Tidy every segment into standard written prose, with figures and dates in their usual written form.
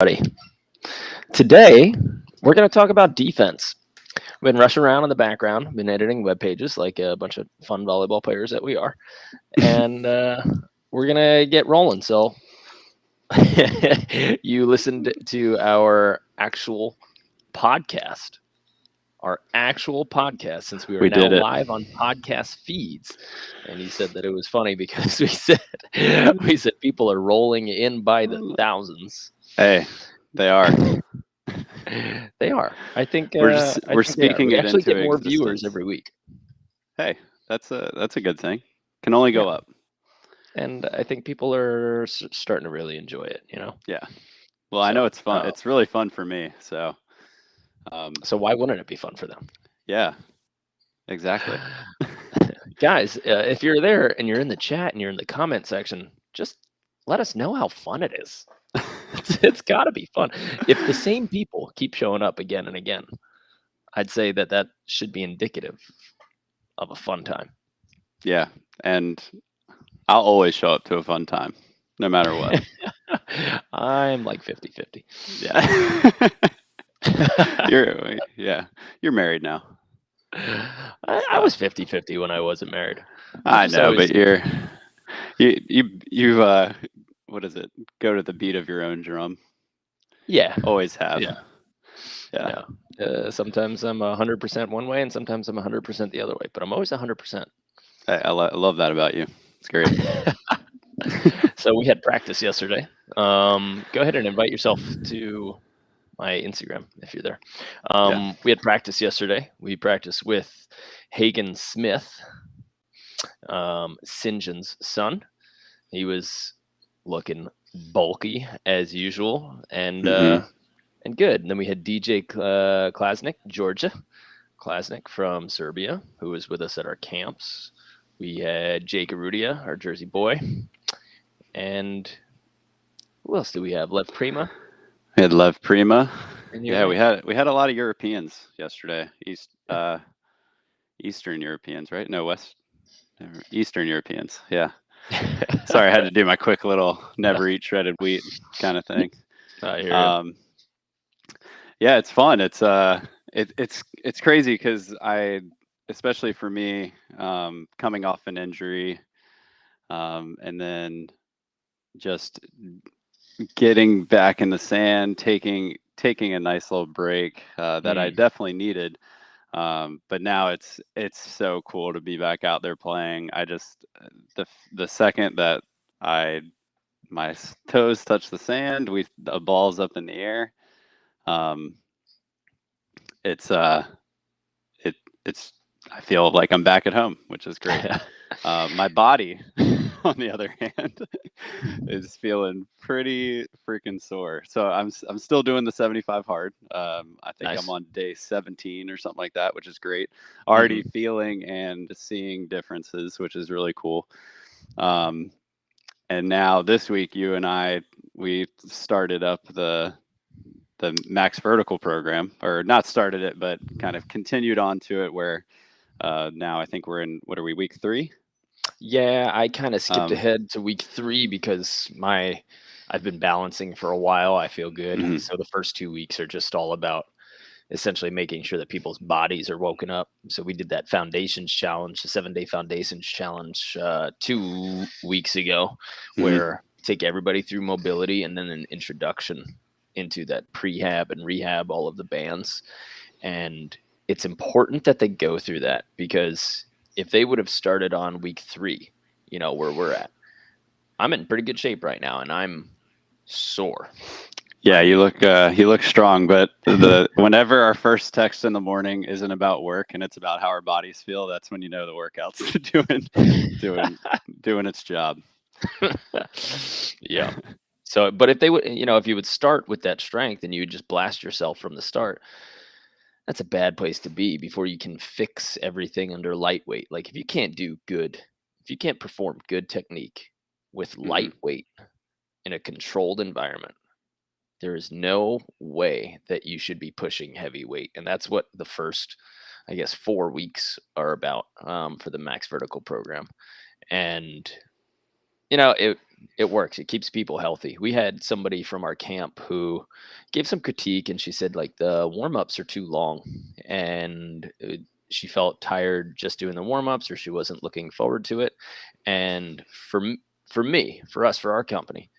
everybody. Today, we're going to talk about defense. We've been rushing around in the background, been editing web pages like a bunch of fun volleyball players that we are, and we're going to get rolling. So, you listened to podcast, our actual podcast, since we are We now did it. live on podcast feeds. And you said that it was funny because we said people are rolling in by the thousands. Hey, they are. They are. I think. I We're think they are. speaking We it actually into get more viewers existence. every week, Hey, that's a good thing. Can only yeah. go up. And I think people are starting to really enjoy it. Yeah. Well, I know So, it's fun. It's really fun for me. So, so why wouldn't it be fun for them, yeah, exactly. guys? If you're there and you're in the chat and you're in the comment section, just let us know how fun it is. It's got to be fun. If the same people keep showing up again and again, I'd say that should be indicative of a fun time. Yeah, and I'll always show up to a fun time, no matter what. I'm like 50-50. Yeah. You're married now. I was 50-50 when I wasn't married. I know, but you what is it? Go to the beat of your own drum. Yeah. Always have. Yeah. Yeah. Sometimes I'm 100% one way, and sometimes I'm 100% the other way. But I'm always 100%. I love that about you. It's great. So we had practice yesterday. Go ahead and invite yourself to my Instagram if you're there. Yeah. We had practice yesterday. We practiced with Hagen Smith, St. John's son. He was looking bulky as usual, and Mm-hmm. good. And then we had DJ Klasnik, Georgia Klasnik from Serbia, who was with us at our camps. We had Jake Arudia, our Jersey boy, and who else do we have? Lev Prima. We had Lev Prima. And Yeah, we had a lot of Europeans yesterday. Eastern Europeans, right? No, Eastern Europeans. Yeah. Sorry, I had to do my quick little never eat shredded wheat kind of thing. I hear you. Yeah, it's fun. It's crazy because especially for me, coming off an injury, and then just getting back in the sand, taking a nice little break that I definitely needed. But now it's so cool to be back out there playing. I just the second that my toes touch the sand, the ball's up in the air. Um, it's it's I feel like I'm back at home, which is great. My body, on the other hand, is feeling pretty freaking sore. So I'm still doing the 75 hard. I think Nice. I'm on day 17 or something like that, which is great. Already feeling and seeing differences, which is really cool. And now this week, you and we started up the max vertical program, or not started it, but kind of continued on to it, where now I think we're in, what are we, week 3? Yeah, I kind of skipped ahead to week 3 because I've been balancing for a while. I feel good. Mm-hmm. So the first 2 weeks are just all about essentially making sure that people's bodies are woken up. So we did that foundations challenge, the 7-day foundations challenge 2 weeks ago, where take everybody through mobility and then an introduction into that prehab and rehab, all of the bands. And it's important that they go through that, because if they would have started on week 3, where we're at, I'm in pretty good shape right now and I'm sore. Yeah, you look strong, but whenever our first text in the morning isn't about work and it's about how our bodies feel, that's when you know the workout's doing its job. Yeah. So, but if they would, if you would start with that strength and you would just blast yourself from the start, that's a bad place to be before you can fix everything under lightweight. Like if you can't perform good technique with lightweight in a controlled environment, there is no way that you should be pushing heavyweight. And that's what the first, I guess, 4 weeks are about, for the max vertical program. And it works. It keeps people healthy. We had somebody from our camp who gave some critique, and she said like the warm-ups are too long, and she felt tired just doing the warm-ups, or she wasn't looking forward to it. And for me, for us, for our company,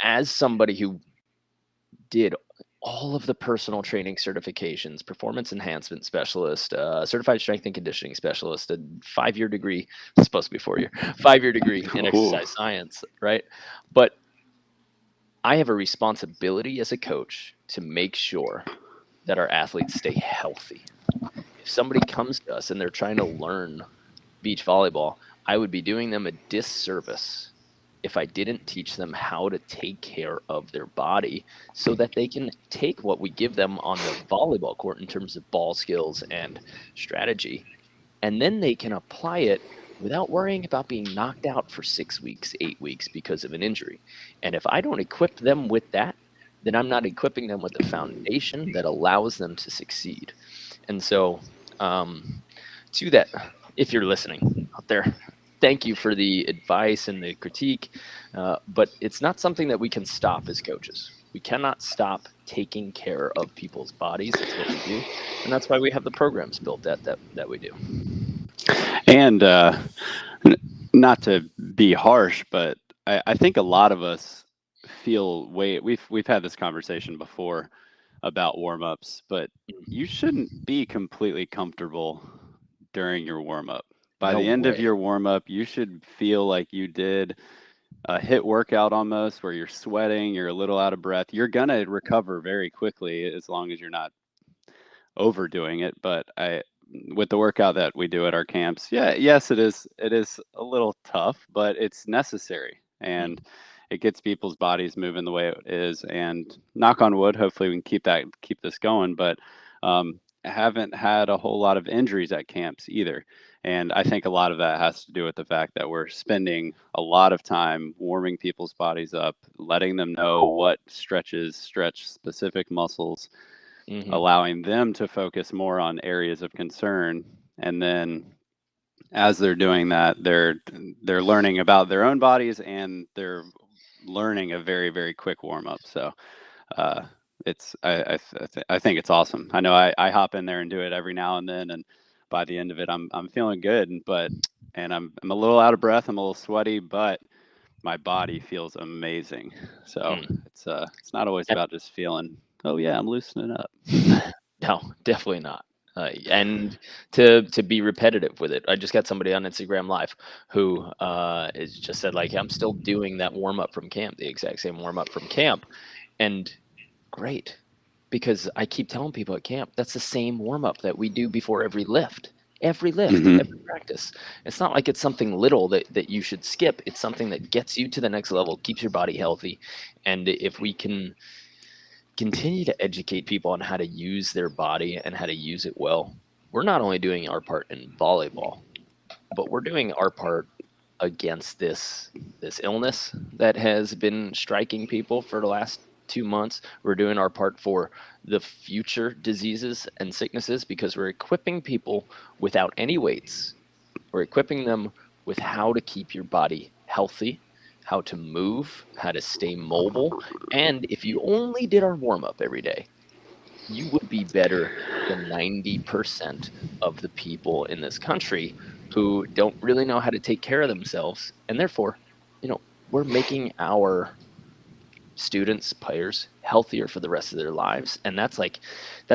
as somebody who did all of the personal training certifications, performance enhancement specialist, certified strength and conditioning specialist, a 5-year degree, it's supposed to be 4 year, 5-year degree in Ooh. exercise science, right? But I have a responsibility as a coach to make sure that our athletes stay healthy. If somebody comes to us and they're trying to learn beach volleyball, I would be doing them a disservice if I didn't teach them how to take care of their body so that they can take what we give them on the volleyball court in terms of ball skills and strategy, and then they can apply it without worrying about being knocked out for 6 weeks, 8 weeks because of an injury. And if I don't equip them with that, then I'm not equipping them with the foundation that allows them to succeed. And so, to that, if you're listening out there, thank you for the advice and the critique. But it's not something that we can stop as coaches. We cannot stop taking care of people's bodies. It's what we do, and that's why we have the programs built that we do. And not to be harsh, but I think a lot of us feel we've had this conversation before about warm-ups, but you shouldn't be completely comfortable during your warm-up. By No the end of way. your warm-up, you should feel like you did a HIIT workout almost, where you're sweating, you're a little out of breath. You're gonna recover very quickly as long as you're not overdoing it. But with the workout that we do at our camps, yes, it is a little tough, but it's necessary, and it gets people's bodies moving the way it is. And knock on wood, hopefully we can keep this going. But I haven't had a whole lot of injuries at camps either. And I think a lot of that has to do with the fact that we're spending a lot of time warming people's bodies up, letting them know what stretches stretch specific muscles, allowing them to focus more on areas of concern. And then as they're doing that, they're learning about their own bodies, and they're learning a very, very quick warm up. So it's I think it's awesome. I know I hop in there and do it every now and then, and by the end of it, I'm feeling good. And I'm a little out of breath. I'm a little sweaty, but my body feels amazing. So it's not always about just feeling, oh yeah, I'm loosening up. No, definitely not. And to be repetitive with it, I just got somebody on Instagram Live who is just said like, I'm still doing that warm up from camp, the exact same warm up from camp, and great, because I keep telling people at camp that's the same warm up that we do before every lift. Every lift, every practice. It's not like it's something little that you should skip. It's something that gets you to the next level, keeps your body healthy. And if we can continue to educate people on how to use their body and how to use it well, we're not only doing our part in volleyball, but we're doing our part against this illness that has been striking people for the last 2 months. We're doing our part for the future diseases and sicknesses because we're equipping people without any weights. We're equipping them with how to keep your body healthy, how to move, how to stay mobile. And if you only did our warm up every day, you would be better than 90% of the people in this country who don't really know how to take care of themselves. And therefore, we're making our students, players healthier for the rest of their lives. And that's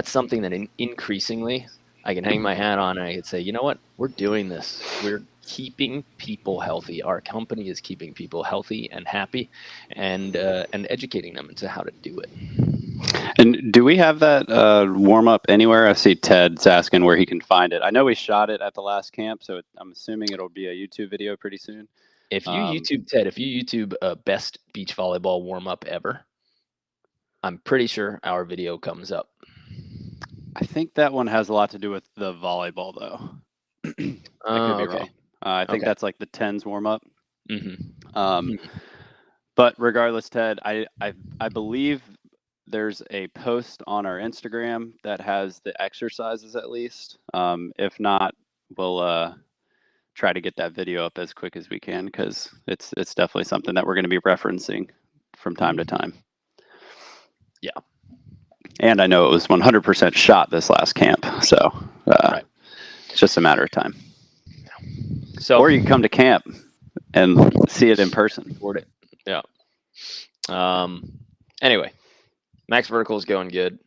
something that increasingly I can hang my hat on. And I could say, you know what? We're doing this. We're keeping people healthy. Our company is keeping people healthy and happy, and educating them into how to do it. And do we have that warm up anywhere? I see Ted's asking where he can find it. I know we shot it at the last camp, so I'm assuming it'll be a YouTube video pretty soon. If you YouTube Ted, if you YouTube best beach volleyball warm up ever, I'm pretty sure our video comes up. I think that one has a lot to do with the volleyball, though. I could be wrong. I think that's like the 10s warm up. But regardless, Ted, I believe there's a post on our Instagram that has the exercises at least. If not, we'll try to get that video up as quick as we can, because it's definitely something that we're going to be referencing from time to time. Yeah. And I know it was 100% shot this last camp, so Right. it's just a matter of time. So, or you can come to camp and see it in person. Record it. Yeah. Anyway, Max Vertical is going good.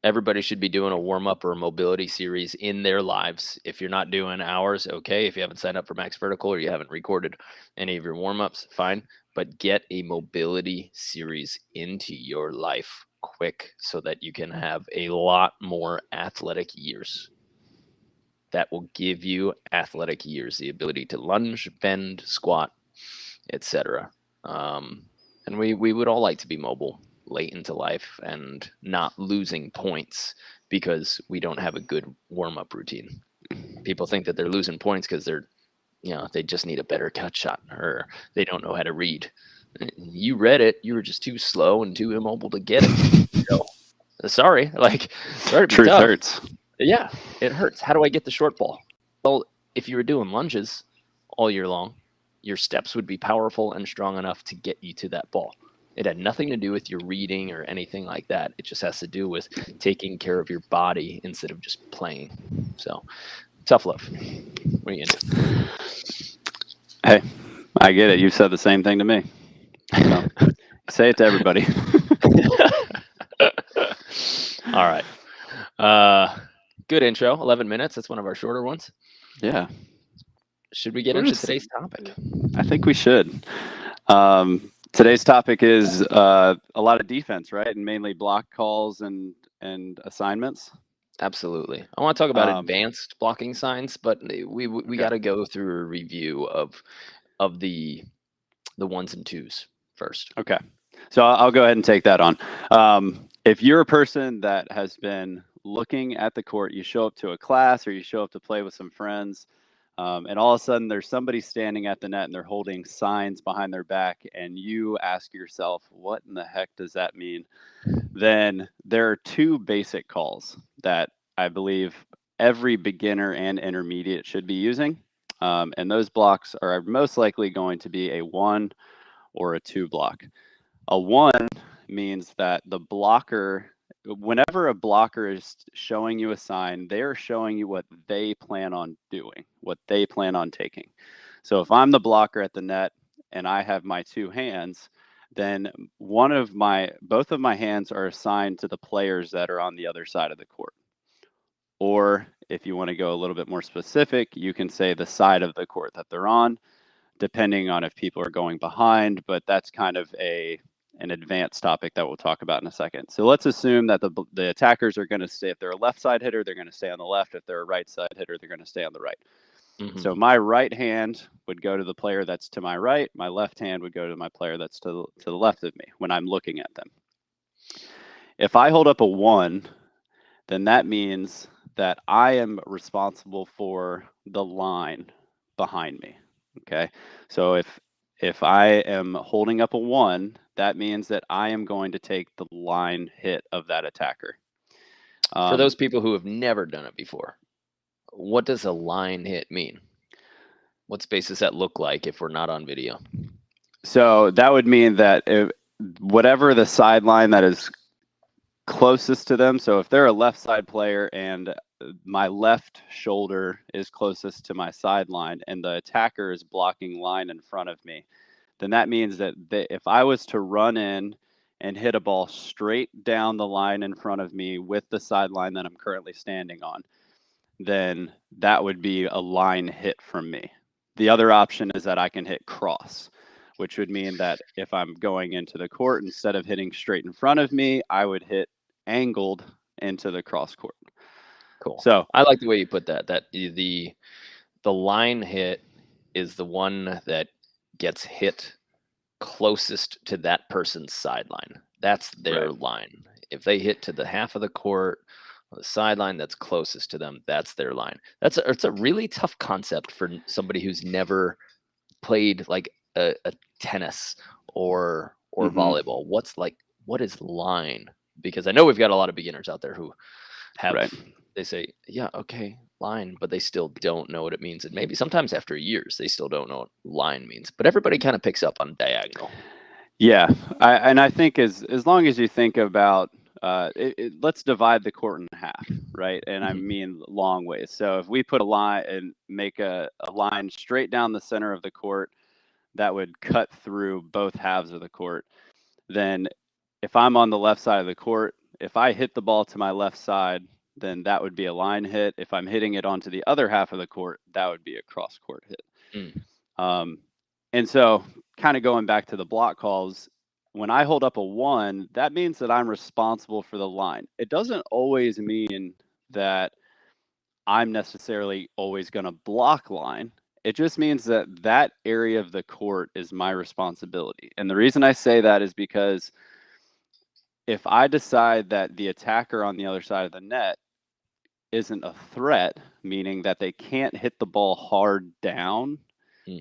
Everybody should be doing a warm-up or a mobility series in their lives. If you're not doing ours, okay. If you haven't signed up for Max Vertical or you haven't recorded any of your warm-ups, fine. But get a mobility series into your life quick so that you can have a lot more athletic years. That will give you athletic years, the ability to lunge, bend, squat, etc. And we would all like to be mobile late into life and not losing points because we don't have a good warm-up routine. People think that they're losing points because they just need a better cut shot or they don't know how to read. You read it, you were just too slow and too immobile to get it. Sorry to be Truth tough. hurts. Yeah, it hurts. How do I get the short ball? Well, if you were doing lunges all year long, your steps would be powerful and strong enough to get you to that ball. It had nothing to do with your reading or anything like that. It just has to do with taking care of your body instead of just playing. So, tough love. What are you gonna do? Hey, I get it. You said the same thing to me. So, say it to everybody. All right. Good intro. 11 minutes. That's one of our shorter ones. Yeah. Should we get into today's topic? I think we should. Today's topic is a lot of defense, right? And mainly block calls and assignments. Absolutely. I want to talk about advanced blocking signs, but we got to go through a review of the ones and twos first. Okay. So I'll go ahead and take that on. If you're a person that has been looking at the court, you show up to a class or you show up to play with some friends, and all of a sudden there's somebody standing at the net and they're holding signs behind their back, and you ask yourself, what in the heck does that mean? Then there are two basic calls that I believe every beginner and intermediate should be using. And those blocks are most likely going to be a 1 or a 2 block. A 1 means that the blocker, whenever a blocker is showing you a sign, they're showing you what they plan on doing, what they plan on taking. So if I'm the blocker at the net and I have my 2 hands, then both of my hands are assigned to the players that are on the other side of the court. Or if you want to go a little bit more specific, you can say the side of the court that they're on, depending on if people are going behind, but that's kind of an advanced topic that we'll talk about in a second. So let's assume that the attackers are going to stay, if they're a left side hitter, they're going to stay on the left. If they're a right side hitter, they're going to stay on the right. Mm-hmm. So my right hand would go to the player that's to my right. My left hand would go to my player that's to the left of me when I'm looking at them. If I hold up a 1, then that means that I am responsible for the line behind me. Okay. So if I am holding up a 1, that means that I am going to take the line hit of that attacker. For those people who have never done it before, what does a line hit mean? What space does that look like if we're not on video? So that would mean that whatever the sideline that is closest to them, so if they're a left side player and my left shoulder is closest to my sideline and the attacker is blocking line in front of me, then that means that if I was to run in and hit a ball straight down the line in front of me with the sideline that I'm currently standing on, then that would be a line hit from me. The other option is that I can hit cross, which would mean that if I'm going into the court, instead of hitting straight in front of me, I would hit angled into the cross court. Cool. So I like the way you put that. That the line hit is the one that gets hit closest to that person's sideline. That's their line. If they hit to the half of the court, the sideline that's closest to them, that's their line. It's a really tough concept for somebody who's never played like a tennis or volleyball. What is line? Because I know we've got a lot of beginners out there who have they say, yeah, okay, line, but they still don't know what it means. And maybe sometimes after years, they still don't know what line means. But everybody kind of picks up on diagonal. Yeah, I think as long as you think about let's divide the court in half, right? And I mean long ways. So if we put a line and make a line straight down the center of the court that would cut through both halves of the court, then if I'm on the left side of the court, if I hit the ball to my left side, then that would be a line hit. If I'm hitting it onto the other half of the court, that would be a cross court hit. And so kind of going back to the block calls, when I hold up a 1, that means that I'm responsible for the line. It doesn't always mean that I'm necessarily always going to block line. It just means that that area of the court is my responsibility. And the reason I say that is because if I decide that the attacker on the other side of the net isn't a threat, meaning that they can't hit the ball hard down,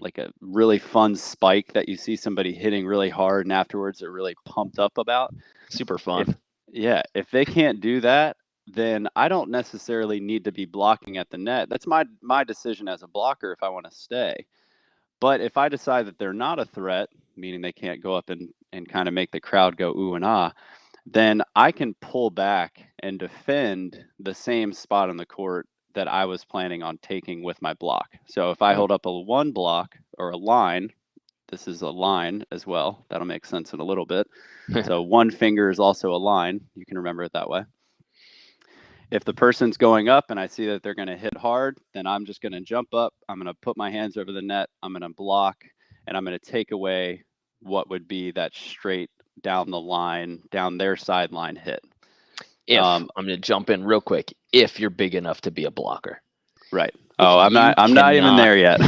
like a really fun spike that you see somebody hitting really hard and afterwards they're really pumped up about. Super fun. If they can't do that, then I don't necessarily need to be blocking at the net. That's my decision as a blocker if I want to stay. But if I decide that they're not a threat, meaning they can't go up and kind of make the crowd go ooh and ah, then I can pull back and defend the same spot on the court that I was planning on taking with my block. So if I hold up a 1 block or a line, this is a line as well. That'll make sense in a little bit. So 1 finger is also a line. You can remember it that way. If the person's going up and I see that they're going to hit hard, then I'm just going to jump up. I'm going to put my hands over the net. I'm going to block, and I'm going to take away what would be that straight down the line, down their sideline hit. I'm going to jump in real quick. If you're big enough to be a blocker. Right. I'm not even there yet.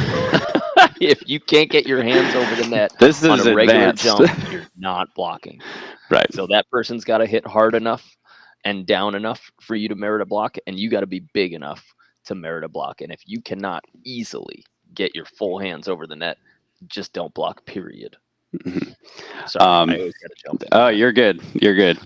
If you can't get your hands over the net this on is a regular advanced. jump, you're not blocking. Right. So that person's got to hit hard enough and down enough for you to merit a block, and you got to be big enough to merit a block. And if you cannot easily get your full hands over the net, just don't block, period. Sorry, I always got to jump in. Oh, you're good. You're good.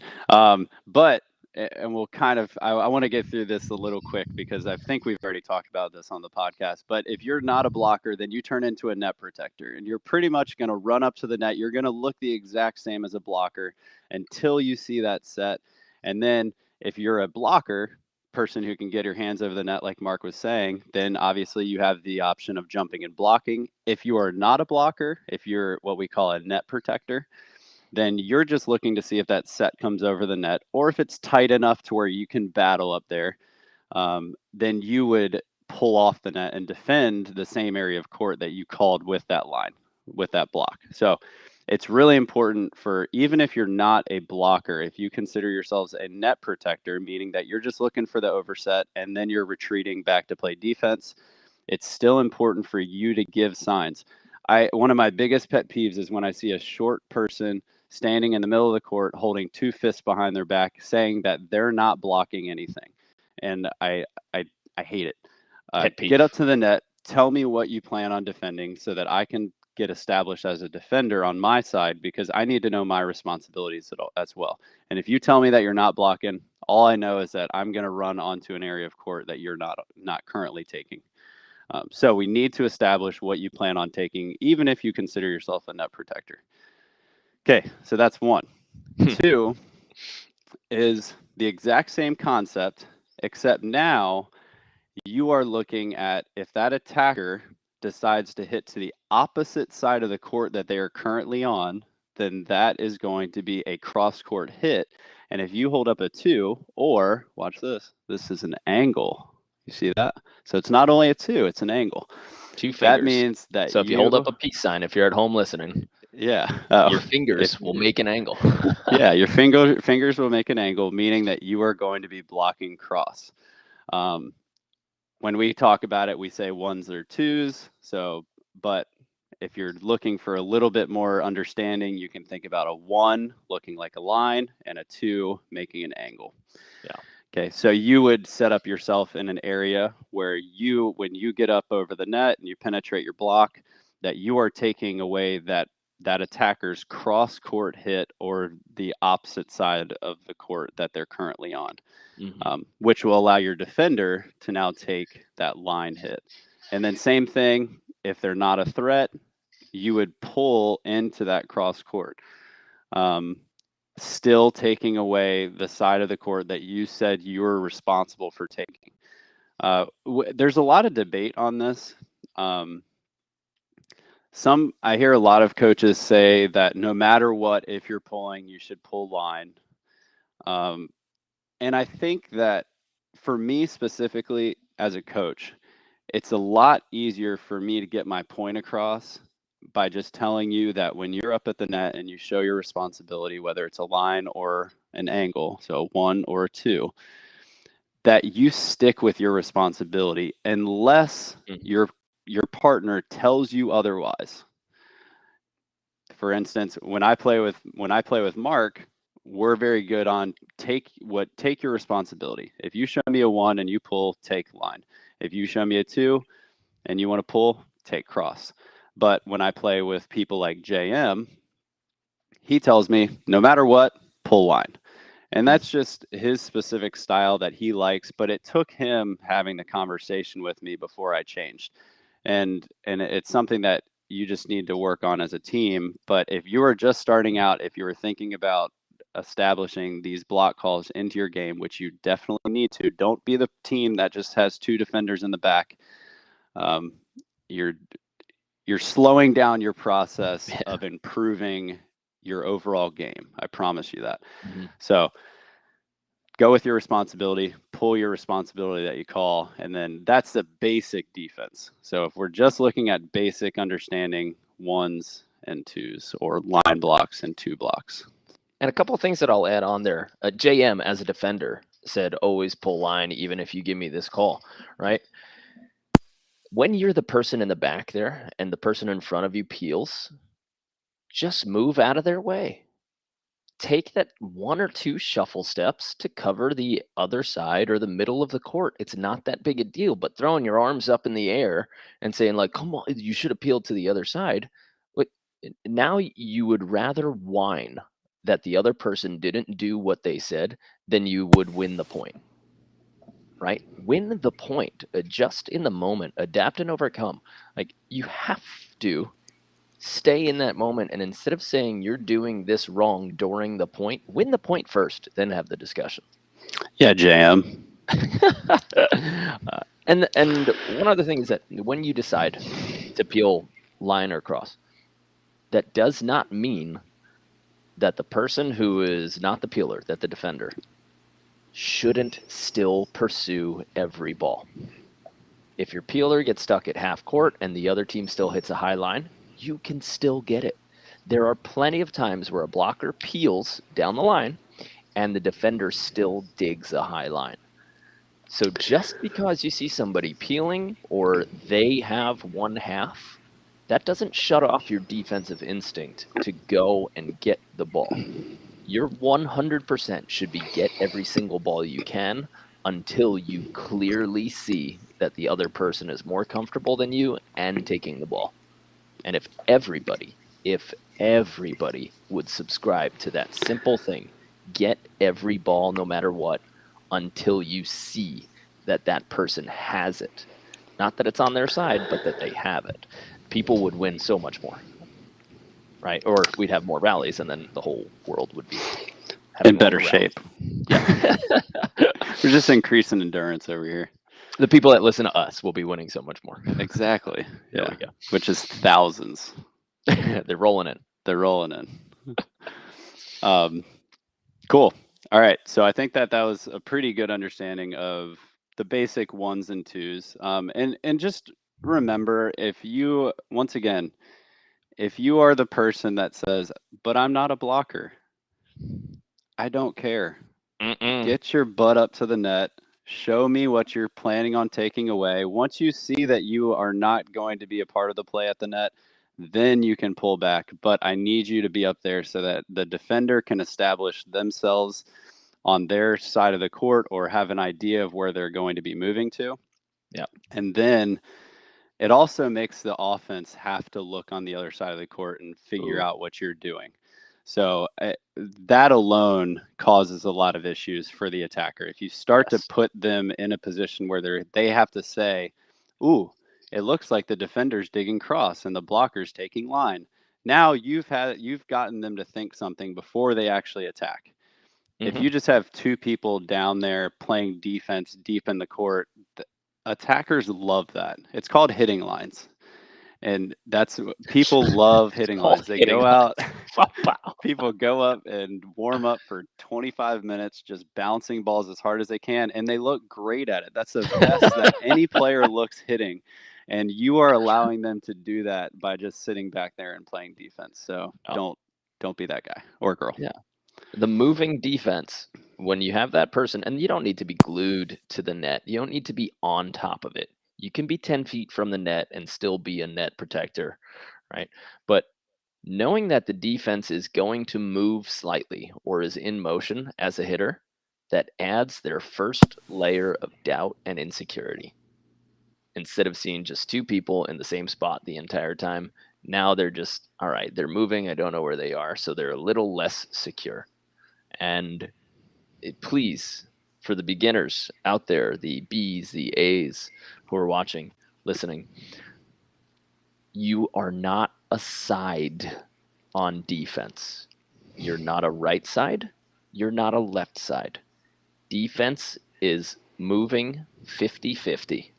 But and we'll kind of, I want to get through this a little quick because I think we've already talked about this on the podcast. But if you're not a blocker, then you turn into a net protector, and you're pretty much going to run up to the net. You're going to look the exact same as a blocker until you see that set. And then if you're a blocker person who can get your hands over the net, like Mark was saying, then obviously you have the option of jumping and blocking. If you are not a blocker, if you're what we call a net protector, then you're just looking to see if that set comes over the net, or if it's tight enough to where you can battle up there, then you would pull off the net and defend the same area of court that you called with that line, with that block. So it's really important for, even if you're not a blocker, if you consider yourselves a net protector, meaning that you're just looking for the overset and then you're retreating back to play defense, it's still important for you to give signs. One of my biggest pet peeves is when I see a short person standing in the middle of the court holding 2 fists behind their back saying that they're not blocking anything. And I hate it. Get up to the net, tell me what you plan on defending so that I can get established as a defender on my side, because I need to know my responsibilities as well. And if you tell me that you're not blocking, all I know is that I'm going to run onto an area of court that you're not currently taking. So we need to establish what you plan on taking, even if you consider yourself a net protector. Okay, so that's 1. 2 is the exact same concept, except now you are looking at if that attacker decides to hit to the opposite side of the court that they are currently on, then that is going to be a cross-court hit. And if you hold up a 2, or watch this, this is an angle. You see that? So it's not only a 2, it's an angle. 2 fingers. That means that so if you hold up a peace sign, if you're at home listening, your fingers will make an angle. Yeah, your fingers will make an angle, meaning that you are going to be blocking cross. When we talk about it, we say 1s or 2s. So, but if you're looking for a little bit more understanding, you can think about a 1 looking like a line and a 2 making an angle. Yeah. Okay, so you would set up yourself in an area where when you get up over the net and you penetrate your block, that you are taking away that that attacker's cross court hit or the opposite side of the court that they're currently on, which will allow your defender to now take that line hit. And then same thing, if they're not a threat, you would pull into that cross court, still taking away the side of the court that you said you were responsible for taking. There's a lot of debate on this. I hear a lot of coaches say that no matter what, if you're pulling, you should pull line. And I think that for me specifically as a coach, it's a lot easier for me to get my point across by just telling you that when you're up at the net and you show your responsibility, whether it's a line or an angle, so 1 or 2, that you stick with your responsibility unless your partner tells you otherwise. For instance, when I play with Mark, we're very good on take your responsibility. If you show me a 1 and you pull, take line. If you show me a 2 and you want to pull, take cross. But when I play with people like JM, he tells me no matter what, pull line. And that's just his specific style that he likes, but it took him having the conversation with me before I changed. And it's something that you just need to work on as a team. But if you are just starting out, if you were thinking about establishing these block calls into your game, which you definitely need to, don't be the team that just has 2 defenders in the back. You're slowing down your process of improving your overall game. I promise you that. So go with your responsibility, pull your responsibility that you call, and then that's the basic defense. So if we're just looking at basic understanding 1s and 2s or line blocks and 2 blocks. And a couple of things that I'll add on there. JM as a defender said, always pull line, even if you give me this call, right? When you're the person in the back there and the person in front of you peels, just move out of their way. Take that 1 or 2 shuffle steps to cover the other side or the middle of the court. It's not that big a deal, but throwing your arms up in the air and saying like, come on, you should appeal to the other side. But now you would rather whine that the other person didn't do what they said than you would win the point. Right? Win the point, adjust in the moment, adapt and overcome. Like, you have to stay in that moment, and instead of saying you're doing this wrong during the point, win the point first, then have the discussion. Yeah, JM. And one other thing is that when you decide to peel line or cross, that does not mean that the person who is not the peeler, that the defender, shouldn't still pursue every ball. If your peeler gets stuck at half court and the other team still hits a high line, you can still get it. There are plenty of times where a blocker peels down the line and the defender still digs a high line. So just because you see somebody peeling or they have one half, that doesn't shut off your defensive instinct to go and get the ball. Your 100% should be get every single ball you can until you clearly see that the other person is more comfortable than you and taking the ball. And if everybody would subscribe to that simple thing, get every ball no matter what until you see that that person has it. Not that it's on their side, but that they have it. People would win so much more. Right? Or we'd have more rallies, and then the whole world would be in better shape. Yeah. We're just increasing endurance over here. The people that listen to us will be winning so much more. Exactly. There Yeah. we go. Which is thousands. They're rolling in. They're rolling in. Cool. All right. So I think that was a pretty good understanding of the basic 1s and 2s. And just remember, if you are the person that says, but I'm not a blocker, I don't care. Get your butt up to the net. Show me what you're planning on taking away. Once you see that you are not going to be a part of the play at the net, then you can pull back. But I need you to be up there so that the defender can establish themselves on their side of the court or have an idea of where they're going to be moving to. Yeah. And then it also makes the offense have to look on the other side of the court and figure Ooh. out what you're doing. So that alone causes a lot of issues for the attacker. If you start to Yes. put them in a position where they have to say, "Ooh, it looks like the defender's digging cross and the blocker's taking line." Now you've gotten them to think something before they actually attack. If you just have two people down there playing defense deep in the court, attackers love that. It's called hitting lines. And that's people love hitting Called lines. They hitting go lines. out, Wow. people go up and warm up for 25 minutes, just bouncing balls as hard as they can, and they look great at it. That's the best that any player looks hitting. And you are allowing them to do that by just sitting back there and playing defense. So Oh, don't be that guy or girl. yeah. The moving defense, when you have that person, and you don't need to be glued to the net, you don't need to be on top of it. You can be 10 feet from the net and still be a net protector, right? But knowing that the defense is going to move slightly or is in motion as a hitter, that adds their first layer of doubt and insecurity. Instead of seeing just two people in the same spot the entire time, now they're just, all right, they're moving. I don't know where they are. So they're a little less secure. And please, for the beginners out there, the Bs, the As who are watching, listening, you are not a side on defense. You're not a right side. You're not a left side. Defense is moving 50-50.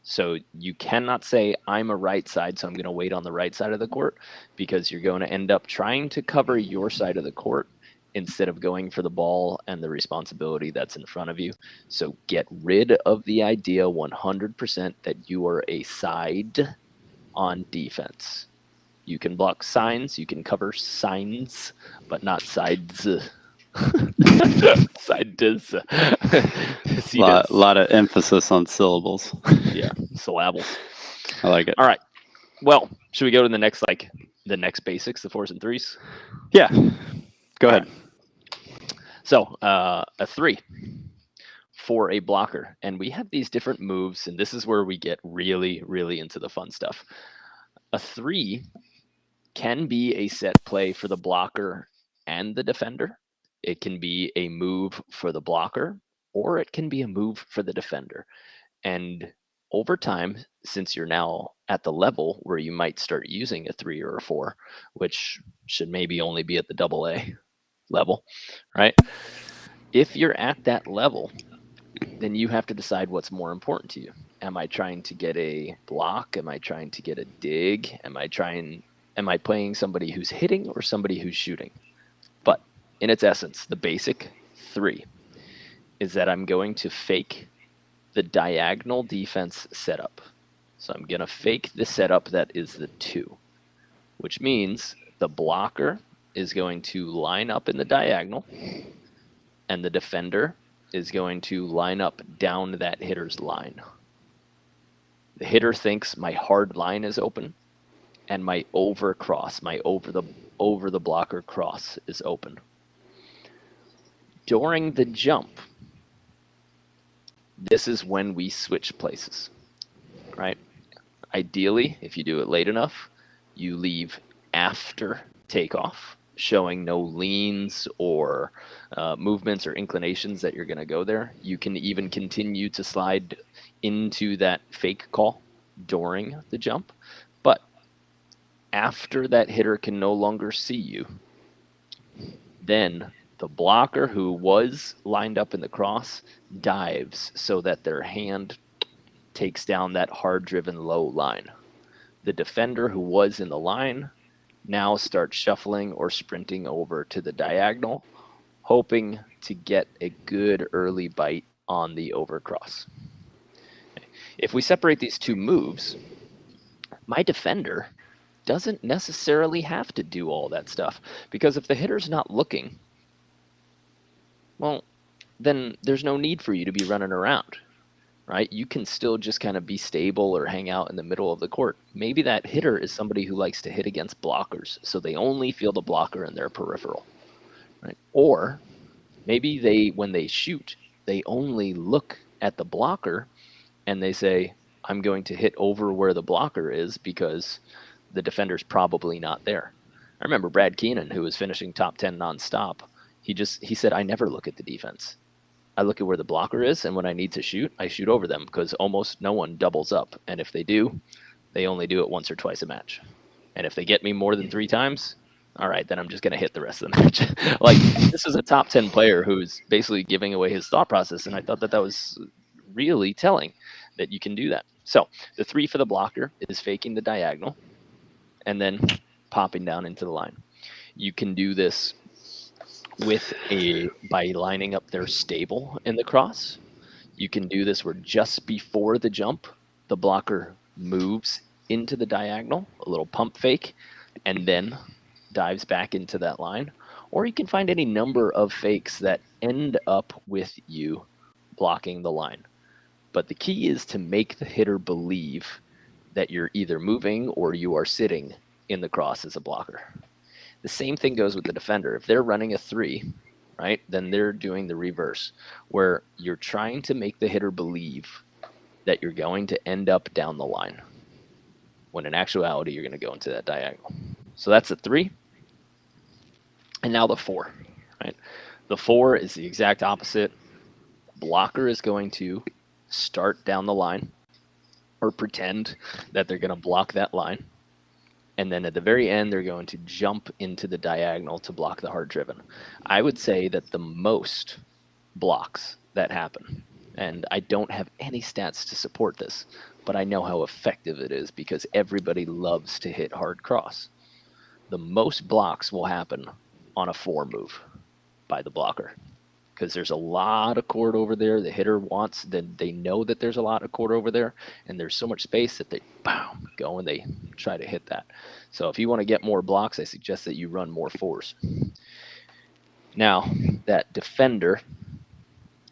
So you cannot say, I'm a right side, so I'm going to wait on the right side of the court, because you're going to end up trying to cover your side of the court instead of going for the ball and the responsibility that's in front of you. So get rid of the idea 100% that you are a side on defense. You can block signs, you can cover signs, but not sides. Sides. Lot of emphasis on syllables. Yeah, syllables. I like it. All right. Well, should we go to the next basics, the 4s and 3s? Yeah. Go ahead. Right. So a 3 for a blocker, and we have these different moves, and this is where we get really, really into the fun stuff. A 3 can be a set play for the blocker and the defender. It can be a move for the blocker, or it can be a move for the defender. And over time, since you're now at the level where you might start using a 3 or a 4, which should maybe only be at the AA level, right? If you're at that level, then you have to decide what's more important to you. Am I trying to get a block? Am I trying to get a dig? Am I playing somebody who's hitting or somebody who's shooting? But in its essence, the basic 3 is that I'm going to fake the diagonal defense setup. So I'm going to fake the setup that is the 2, which means the blocker is going to line up in the diagonal, and the defender is going to line up down that hitter's line. The hitter thinks my hard line is open, and my over the blocker cross is open. During the jump, this is when we switch places, right? Ideally, if you do it late enough, you leave after takeoff, showing no leans or movements or inclinations that you're going to go there. You can even continue to slide into that fake call during the jump. But after that hitter can no longer see you, then the blocker who was lined up in the cross dives so that their hand takes down that hard-driven low line. The defender who was in the line now starts shuffling or sprinting over to the diagonal, hoping to get a good early bite on the overcross. If we separate these two moves, my defender doesn't necessarily have to do all that stuff, because if the hitter's not looking, well, then there's no need for you to be running around, right? You can still just kind of be stable or hang out in the middle of the court. Maybe that hitter is somebody who likes to hit against blockers, so they only feel the blocker in their peripheral, right? Or maybe when they shoot, they only look at the blocker and they say, I'm going to hit over where the blocker is because the defender's probably not there. I remember Brad Keenan, who was finishing top 10 nonstop. He said, I never look at the defense. I look at where the blocker is, and when I need to shoot, I shoot over them because almost no one doubles up. And if they do, they only do it once or twice a match. And if they get me more than 3 times, all right, then I'm just going to hit the rest of the match. Like, this is a top 10 player who's basically giving away his thought process, and I thought that was really telling that you can do that. So the 3 for the blocker is faking the diagonal and then popping down into the line. You can do this by lining up their stable in the cross. You can do this where just before the jump, the blocker moves into the diagonal, a little pump fake, and then dives back into that line. Or you can find any number of fakes that end up with you blocking the line. But the key is to make the hitter believe that you're either moving or you are sitting in the cross as a blocker. The same thing goes with the defender. If they're running a 3, right, then they're doing the reverse, where you're trying to make the hitter believe that you're going to end up down the line, when in actuality, you're going to go into that diagonal. So that's a 3. And now the 4, right? The 4 is the exact opposite. Blocker is going to start down the line or pretend that they're going to block that line. And then at the very end, they're going to jump into the diagonal to block the hard driven. I would say that the most blocks that happen, and I don't have any stats to support this, but I know how effective it is because everybody loves to hit hard cross. The most blocks will happen on a 4 move by the blocker because there's a lot of court over there. The hitter wants, then they know that there's a lot of court over there, and there's so much space that they go and they try to hit that. So if you want to get more blocks, I suggest that you run more 4s. Now, that defender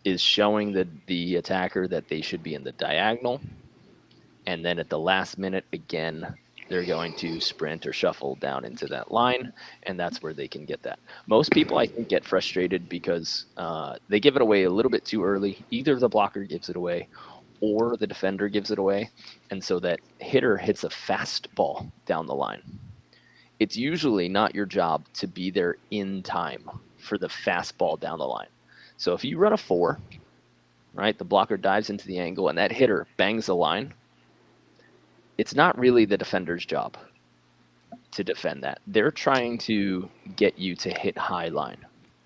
is showing the attacker that they should be in the diagonal, and then at the last minute, again, they're going to sprint or shuffle down into that line, and that's where they can get that. Most people, I think, get frustrated because they give it away a little bit too early. Either the blocker gives it away or the defender gives it away, and so that hitter hits a fast ball down the line. It's usually not your job to be there in time for the fast ball down the line. So if you run a 4, right, the blocker dives into the angle, and that hitter bangs the line, it's not really the defender's job to defend that. They're trying to get you to hit high line,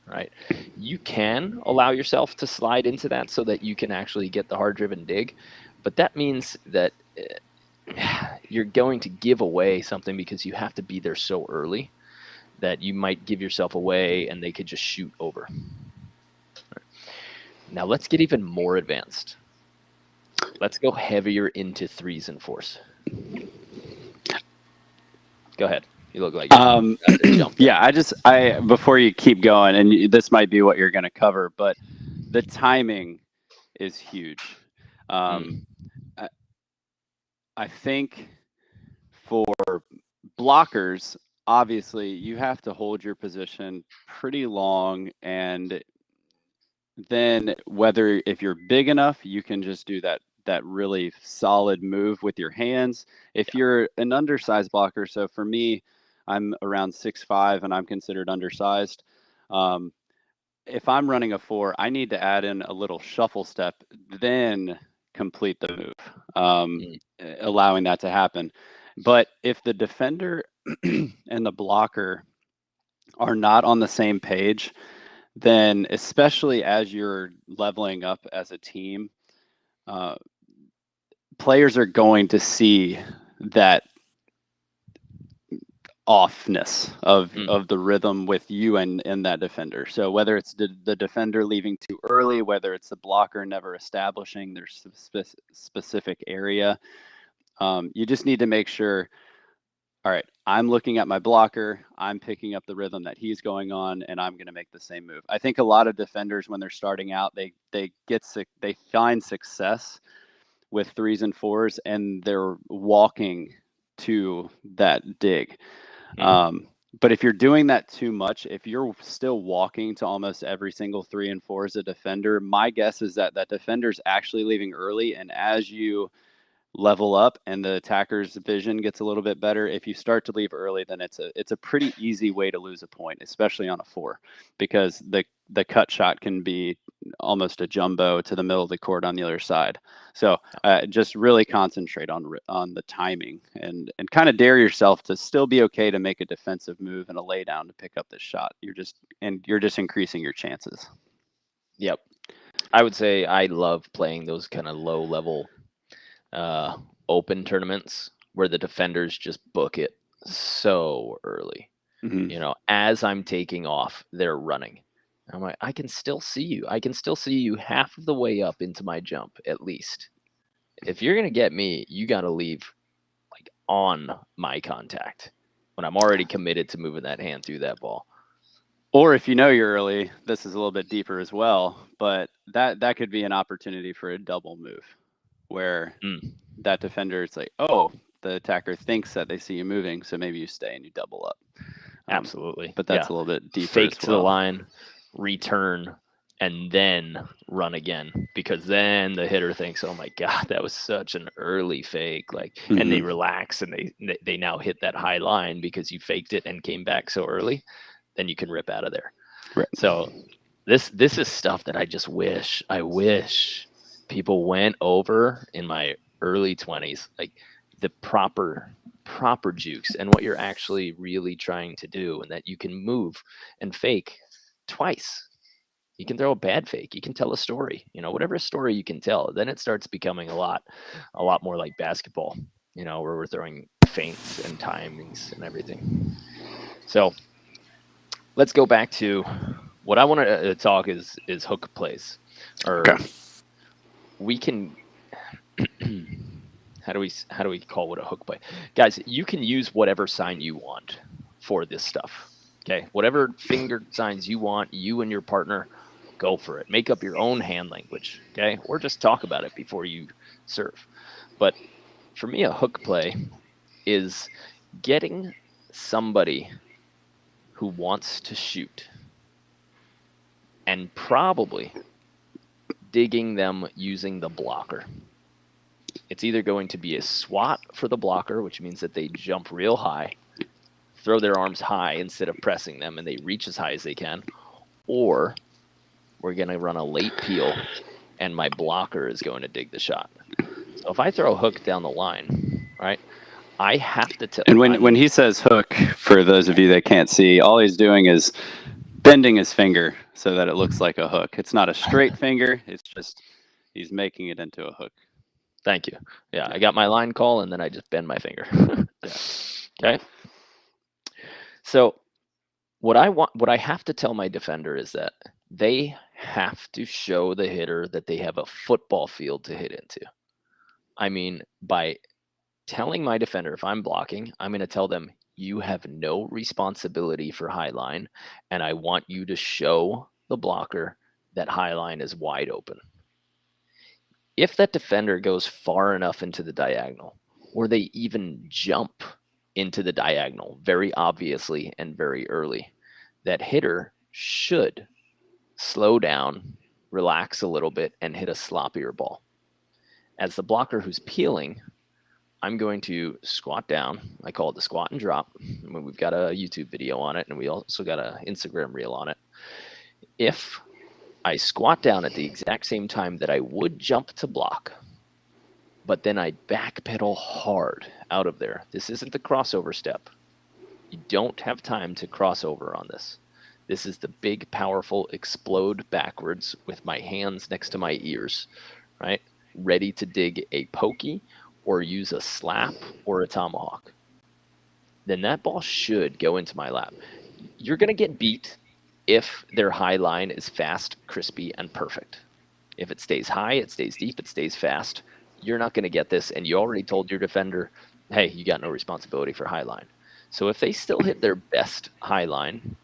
right? You can allow yourself to slide into that so that you can actually get the hard-driven dig, but that means that you're going to give away something because you have to be there so early that you might give yourself away and they could just shoot over. Right. Now let's get even more advanced. Let's go heavier into 3s and 4s. Go ahead. You look like you're jump. Yeah, I before you keep going, and this might be what you're going to cover, but the timing is huge. I think for blockers, obviously, you have to hold your position pretty long, and then if you're big enough, you can just do that really solid move with your hands. If you're an undersized blocker, so for me, I'm around 6'5", and I'm considered undersized. If I'm running a 4, I need to add in a little shuffle step, then complete the move, allowing that to happen. But if the defender and the blocker are not on the same page, then especially as you're leveling up as a team, players are going to see that offness of the rhythm with you and that defender. So whether it's the defender leaving too early, whether it's the blocker never establishing their specific area, you just need to make sure, all right, I'm looking at my blocker, I'm picking up the rhythm that he's going on, and I'm going to make the same move. I think a lot of defenders, when they're starting out, they find success with 3s and 4s, and they're walking to that dig. But if you're doing that too much, if you're still walking to almost every single 3 and 4 as a defender, my guess is that defender's actually leaving early, and as you level up and the attacker's vision gets a little bit better. If you start to leave early, then it's a pretty easy way to lose a point, especially on a 4, because the cut shot can be almost a jumbo to the middle of the court on the other side. So just really concentrate on the timing and kind of dare yourself to still be okay to make a defensive move and a lay down to pick up this shot. You're just increasing your chances. Yep. I would say I love playing those kind of low level open tournaments where the defenders just book it so early. Mm-hmm. As I'm taking off, they're running. I'm like, I can still see you. I can still see you half of the way up into my jump, at least. If you're going to get me, you got to leave like on my contact when I'm already committed to moving that hand through that ball. Or if you're early, this is a little bit deeper as well, but that could be an opportunity for a double move where that defender is like, oh, the attacker thinks that they see you moving, so maybe you stay and you double up. Absolutely. But that's a little bit deeper Fake as to the line, return, and then run again, because then the hitter thinks, oh my God, that was such an early fake. And they relax and they now hit that high line because you faked it and came back so early. Then you can rip out of there. Right. So this is stuff that I wish people went over in my early 20s, like the proper jukes and what you're actually really trying to do, and that you can move and fake twice. You can throw a bad fake. You can tell a story, whatever story you can tell. Then it starts becoming a lot more like basketball, where we're throwing feints and timings and everything. So let's go back to what I want to talk is hook plays, or we can. How do we call what a hook play? Guys, you can use whatever sign you want for this stuff. Okay, whatever finger signs you want, you and your partner, go for it. Make up your own hand language, okay? Or just talk about it before you serve. But for me, a hook play is getting somebody who wants to shoot and probably digging them using the blocker. It's either going to be a swat for the blocker, which means that they jump real high, throw their arms high instead of pressing them, and they reach as high as they can, or we're going to run a late peel, and my blocker is going to dig the shot. So if I throw a hook down the line, right, I have to tell. And when he says hook, for those of you that can't see, all he's doing is bending his finger so that it looks like a hook. It's not a straight finger. It's just he's making it into a hook. Thank you. Yeah, I got my line call, and then I just bend my finger. Okay. So what I have to tell my defender is that they have to show the hitter that they have a football field to hit into. I mean, by telling my defender, if I'm blocking, I'm going to tell them, you have no responsibility for high line, and I want you to show the blocker that high line is wide open. If that defender goes far enough into the diagonal, or they even jump into the diagonal very obviously and very early, that hitter should slow down, relax a little bit, and hit a sloppier ball. As the blocker who's peeling, I'm going to squat down. I call it the squat and drop. We've got a YouTube video on it, and we also got an Instagram reel on it. If I squat down at the exact same time that I would jump to block, but then I backpedal hard out of there. This isn't the crossover step. You don't have time to cross over on this. This is the big, powerful explode backwards with my hands next to my ears, right? Ready to dig a pokey or use a slap or a tomahawk. Then that ball should go into my lap. You're going to get beat if their high line is fast, crispy, and perfect. If it stays high, it stays deep, it stays fast, you're not going to get this, and you already told your defender, hey, you got no responsibility for high line. So if they still hit their best high line,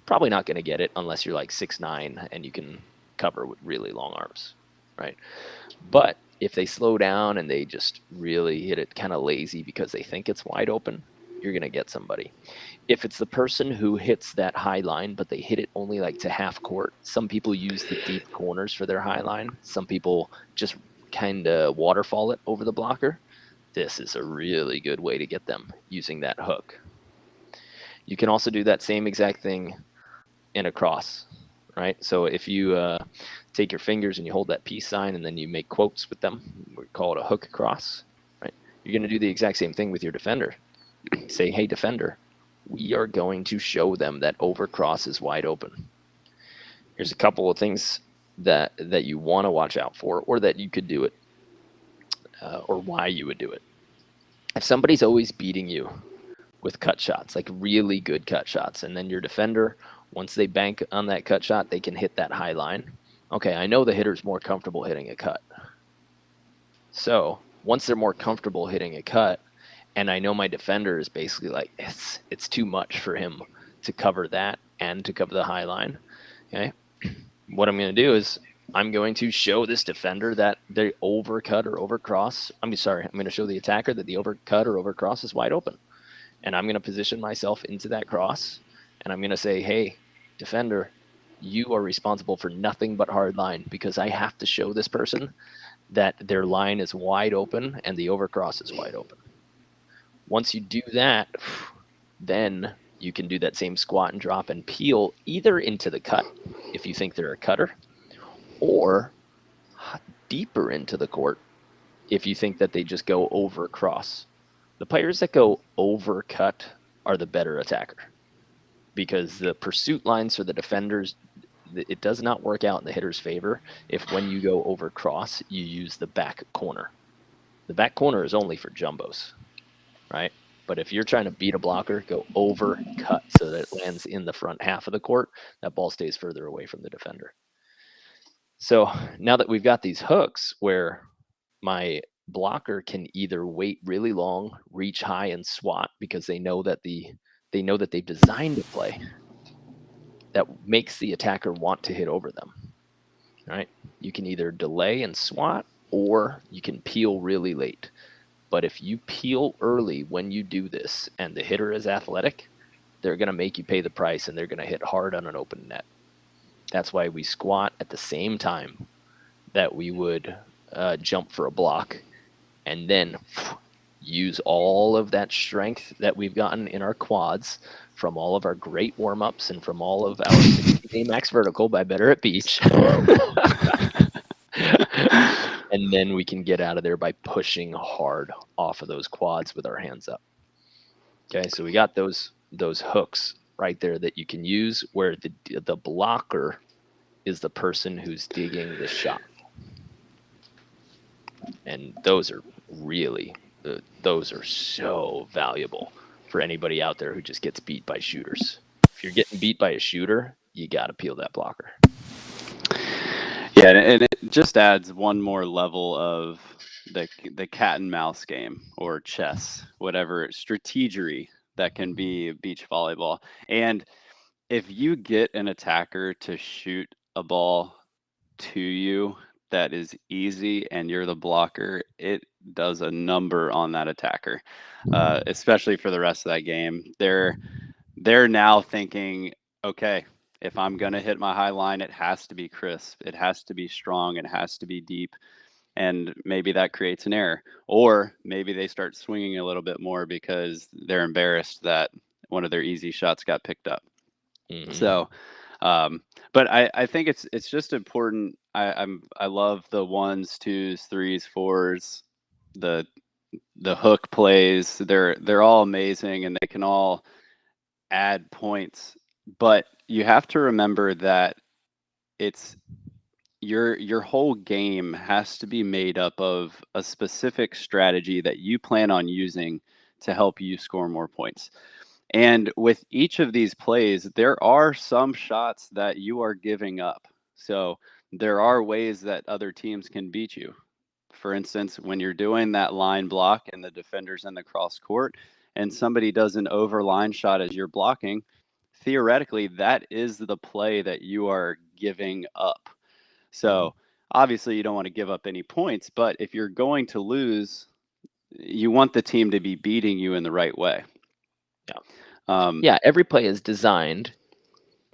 probably not going to get it unless you're like 6'9" and you can cover with really long arms, right? But if they slow down and they just really hit it kind of lazy because they think it's wide open, you're going to get somebody. If it's the person who hits that high line, but they hit it only like to half court, some people use the deep corners for their high line. Some people just kind of waterfall it over the blocker. this is a really good way to get them using that hook. You can also do that same exact thing in a cross, right? So if you take your fingers and you hold that peace sign and then you make quotes with them, we call it a hook cross, right? You're going to do the exact same thing with your defender. Say, hey, defender, we are going to show them that over cross is wide open. Here's a couple of things that you want to watch out for, or that you could do it, or why you would do it. If somebody's always beating you with cut shots, like really good cut shots, and then your defender, once they bank on that cut shot, they can hit that high line. Okay, I know the hitter's more comfortable hitting a cut. So once they're more comfortable hitting a cut, and I know my defender is basically like, it's too much for him to cover that and to cover the high line. Okay, what I'm going to do is I'm going to show this defender that the overcut or overcross. I'm going to show the attacker that the overcut or overcross is wide open. And I'm going to position myself into that cross. And I'm going to say, hey, defender, you are responsible for nothing but hard line, because I have to show this person that their line is wide open and the overcross is wide open. Once you do that, then you can do that same squat and drop and peel either into the cut if you think they're a cutter, or deeper into the court if you think that they just go over cross. The players that go over cut are the better attacker, because the pursuit lines for the defenders, it does not work out in the hitter's favor if when you go over cross, you use the back corner. The back corner is only for jumbos, right? But if you're trying to beat a blocker, go over cut so that it lands in the front half of the court. That ball stays further away from the defender. So now that we've got these hooks where my blocker can either wait really long, reach high, and swat because they know that they've designed a play that makes the attacker want to hit over them. Right? You can either delay and swat, or you can peel really late. But if you peel early when you do this and the hitter is athletic, they're going to make you pay the price, and they're going to hit hard on an open net. That's why we squat at the same time that we would jump for a block, and then use all of that strength that we've gotten in our quads from all of our great warm-ups and from all of our 60-day max vertical by Better at Beach. And then we can get out of there by pushing hard off of those quads with our hands up. Okay, so we got those hooks right there that you can use, where the blocker is the person who's digging the shot. And those are so valuable for anybody out there who just gets beat by shooters. If you're getting beat by a shooter, you got to peel that blocker. Yeah, and it just adds one more level of the cat and mouse game, or chess, whatever, strategery that can be beach volleyball. And if you get an attacker to shoot a ball to you that is easy and you're the blocker, it does a number on that attacker, especially for the rest of that game. They're now thinking, okay, if I'm going to hit my high line, it has to be crisp, it has to be strong, it has to be deep. And maybe that creates an error, or maybe they start swinging a little bit more because they're embarrassed that one of their easy shots got picked up. Mm-hmm. So but I think it's just important. I love the 1s, 2s, 3s, 4s, the hook plays. They're all amazing, and they can all add points. But you have to remember that it's your whole game has to be made up of a specific strategy that you plan on using to help you score more points. And with each of these plays, there are some shots that you are giving up. So there are ways that other teams can beat you. For instance, when you're doing that line block and the defender's in the cross court and somebody does an overline shot as you're blocking, theoretically, that is the play that you are giving up. So obviously you don't want to give up any points, but if you're going to lose, you want the team to be beating you in the right way. Yeah. Every play is designed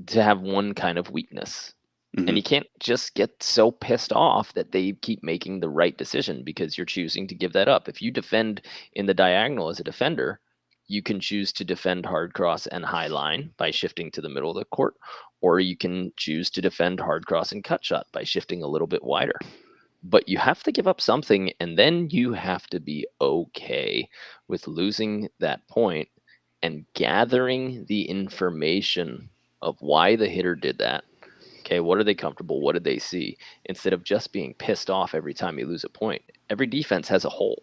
to have one kind of weakness. And you can't just get so pissed off that they keep making the right decision because you're choosing to give that up. If you defend in the diagonal as a defender, you can choose to defend hard cross and high line by shifting to the middle of the court, or you can choose to defend hard cross and cut shot by shifting a little bit wider. But you have to give up something, and then you have to be okay with losing that point and gathering the information of why the hitter did that. Okay, what are they comfortable? What did they see? Instead of just being pissed off every time you lose a point. Every defense has a hole,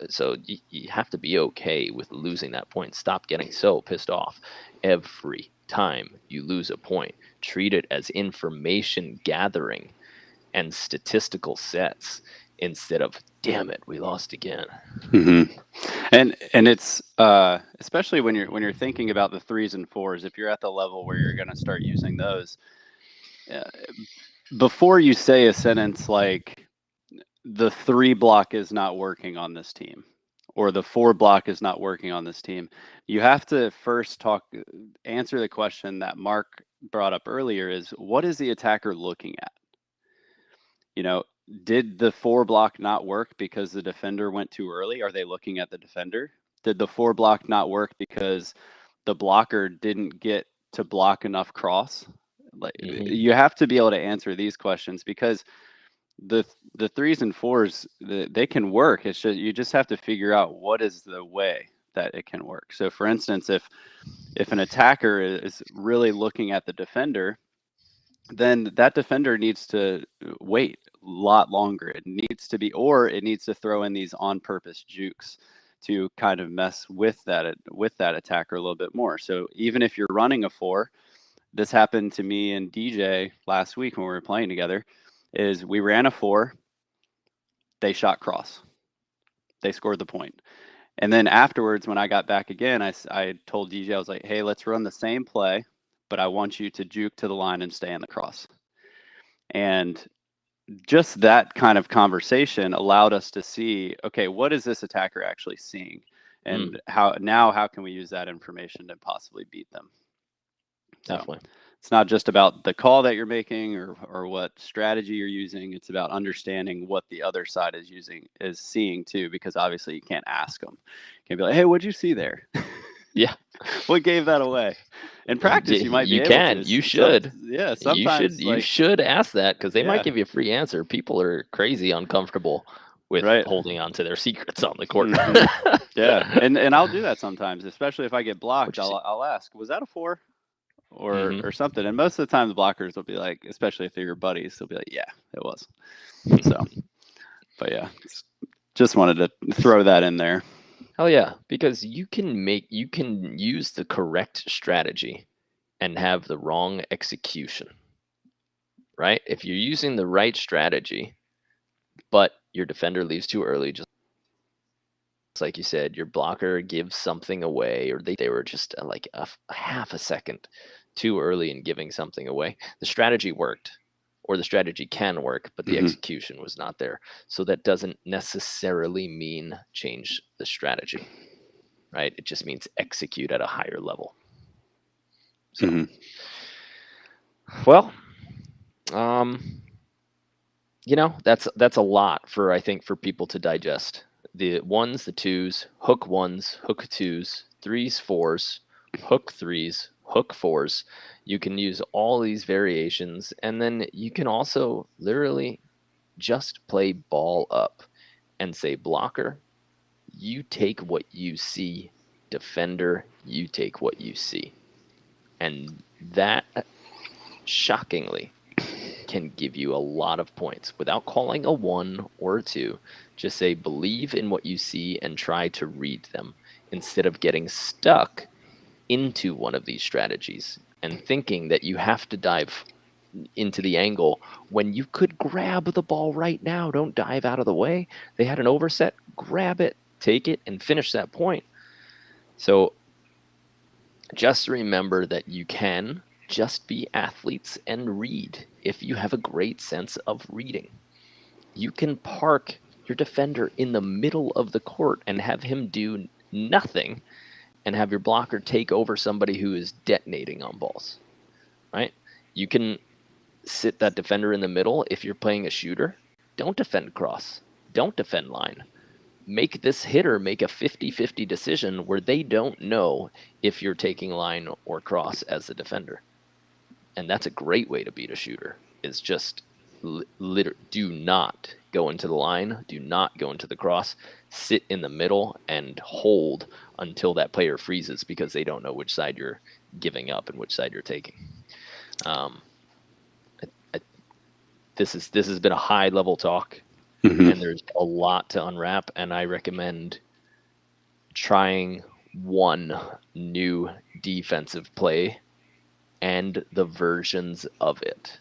so you have to be okay with losing that point. Stop getting so pissed off every time you lose a point. Treat it as information gathering and statistical sets instead of, damn it, we lost again. And it's especially when you're thinking about the 3s and 4s, if you're at the level where you're going to start using those, before you say a sentence like the 3 block is not working on this team or the 4 block is not working on this team, you have to first answer the question that Mark brought up earlier, is what is the attacker looking at? Did the 4 block not work because the defender went too early? Are they looking at the defender? Did the 4 block not work because the blocker didn't get to block enough cross? You have to be able to answer these questions, because the 3s and 4s, they can work. It's just, you just have to figure out what is the way that it can work. So for instance, if an attacker is really looking at the defender, then that defender needs to wait a lot longer. It needs to throw in these on-purpose jukes to kind of mess with that attacker a little bit more. So even if you're running a 4, this happened to me and DJ last week when we were playing together, is we ran a 4, they shot cross, they scored the point. And then afterwards, when I got back again, I told DJ, I was like, hey, let's run the same play, but I want you to juke to the line and stay in the cross. And just that kind of conversation allowed us to see, okay, what is this attacker actually seeing? And how can we use that information to possibly beat them? Definitely. So it's not just about the call that you're making or what strategy you're using. It's about understanding what the other side is seeing too, because obviously you can't ask them. You can't be like, hey, what'd you see there? Yeah. What gave that away? In practice, you might be able to. You should. Sometimes you should ask that, because they might Yeah. give you a free answer. People are crazy uncomfortable with holding on to their secrets on the court. Yeah, and I'll do that sometimes, especially if I get blocked. I'll ask, was that a 4? Or something. And most of the time the blockers will be like, especially if they're your buddies, they'll be like, yeah, it was. So, but yeah, just wanted to throw that in there. Hell yeah, because you can use the correct strategy and have the wrong execution, right? If you're using the right strategy, but your defender leaves too early, just like you said, your blocker gives something away, or they were just like a half a second too early in giving something away. The strategy worked, or the strategy can work, but the execution was not there. So that doesn't necessarily mean change the strategy, right? It just means execute at a higher level. So, well, that's a lot I think for people to digest. The 1s, the 2s, hook 1s, hook 2s, 3s, 4s, hook 3s, hook 4s. You can use all these variations, and then you can also literally just play ball up and say, blocker, you take what you see. Defender, you take what you see. And that, shockingly, can give you a lot of points without calling a 1 or a 2. Just say, believe in what you see and try to read them, instead of getting stuck into one of these strategies and thinking that you have to dive into the angle when you could grab the ball right now. Don't dive out of the way. They had an overset, grab it, take it, and finish that point. So just remember that you can just be athletes and read. If you have a great sense of reading, you can park your defender in the middle of the court and have him do nothing, and have your blocker take over somebody who is detonating on balls, right? You can sit that defender in the middle. If you're playing a shooter, don't defend cross. Don't defend line. Make this hitter make a 50-50 decision where they don't know if you're taking line or cross as the defender. And that's a great way to beat a shooter, is just do not go into the line, do not go into the cross, sit in the middle and hold until that player freezes, because they don't know which side you're giving up and which side you're taking. This has been a high level talk, and there's a lot to unwrap, and I recommend trying one new defensive play and the versions of it.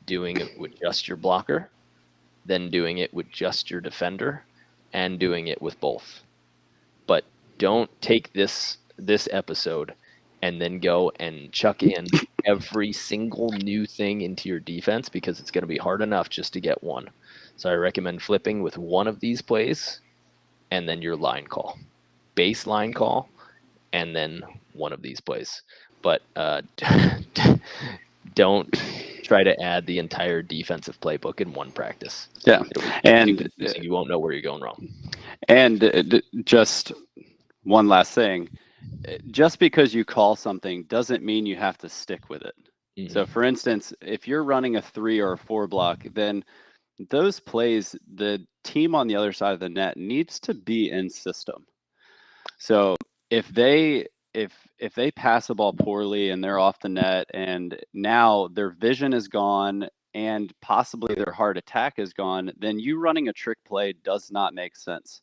Doing it with just your blocker, then doing it with just your defender, and doing it with both. But don't take this episode and then go and chuck in every single new thing into your defense, because it's going to be hard enough just to get one. So I recommend flipping with one of these plays and then your line call, base line call, and then one of these plays. But don't try to add the entire defensive playbook in one practice. Yeah, and you won't know where you're going wrong. And just one last thing, just because you call something doesn't mean you have to stick with it. Mm-hmm. So for instance, if you're running a 3 or a 4 block, then those plays, the team on the other side of the net needs to be in system. So if they pass the ball poorly and they're off the net, and now their vision is gone and possibly their hard attack is gone, then you running a trick play does not make sense.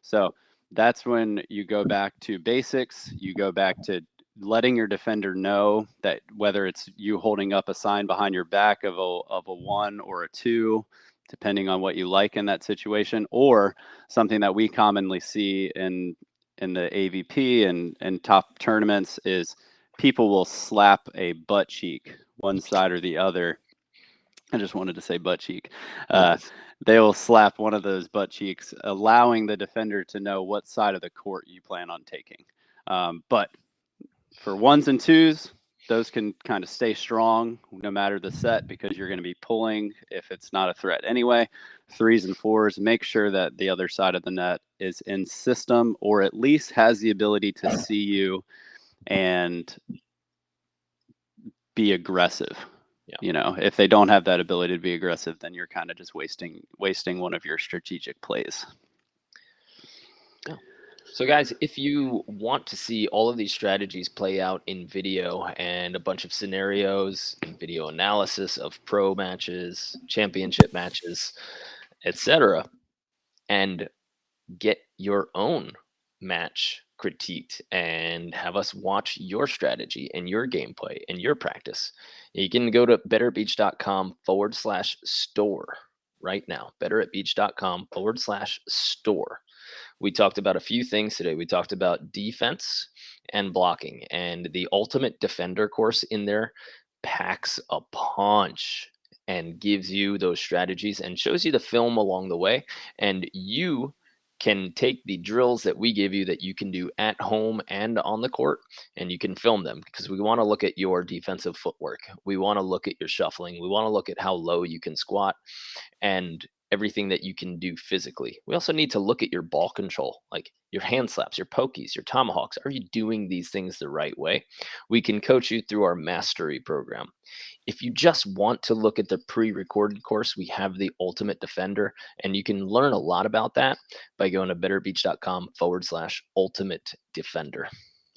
So that's when you go back to basics. You go back to letting your defender know that whether it's you holding up a sign behind your back of a 1 or a 2, depending on what you like in that situation, or something that we commonly see in the AVP and top tournaments is people will slap a butt cheek one side or the other. I just wanted to say butt cheek. They will slap one of those butt cheeks, allowing the defender to know what side of the court you plan on taking. But for 1s and 2s, those can kind of stay strong no matter the set, because you're going to be pulling if it's not a threat anyway. 3s and 4s, make sure that the other side of the net is in system, or at least has the ability to see you and be aggressive. Yeah. You know, if they don't have that ability to be aggressive, then you're kind of just wasting one of your strategic plays. Yeah. So guys, if you want to see all of these strategies play out in video and a bunch of scenarios and video analysis of pro matches, championship matches, etc., and get your own match critiqued and have us watch your strategy and your gameplay and your practice, you can go to betteratbeach.com/store right now. betteratbeach.com/store. We talked about a few things today. We talked about defense and blocking, and the Ultimate Defender course in there packs a punch and gives you those strategies and shows you the film along the way. And you can take the drills that we give you that you can do at home and on the court, and you can film them, because we want to look at your defensive footwork. We want to look at your shuffling. We want to look at how low you can squat and everything that you can do physically. We also need to look at your ball control, like your hand slaps, your pokies, your tomahawks. Are you doing these things the right way? We can coach you through our mastery program. If you just want to look at the pre-recorded course, we have the Ultimate Defender, and you can learn a lot about that by going to betterbeach.com/ultimate defender.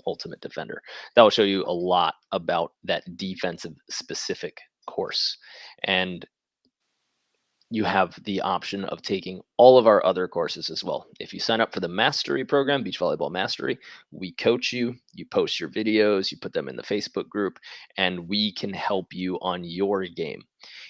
Ultimate Defender. That will show you a lot about that defensive specific course. And you have the option of taking all of our other courses as well. If you sign up for the Mastery program, Beach Volleyball Mastery, we coach you, you post your videos, you put them in the Facebook group, and we can help you on your game.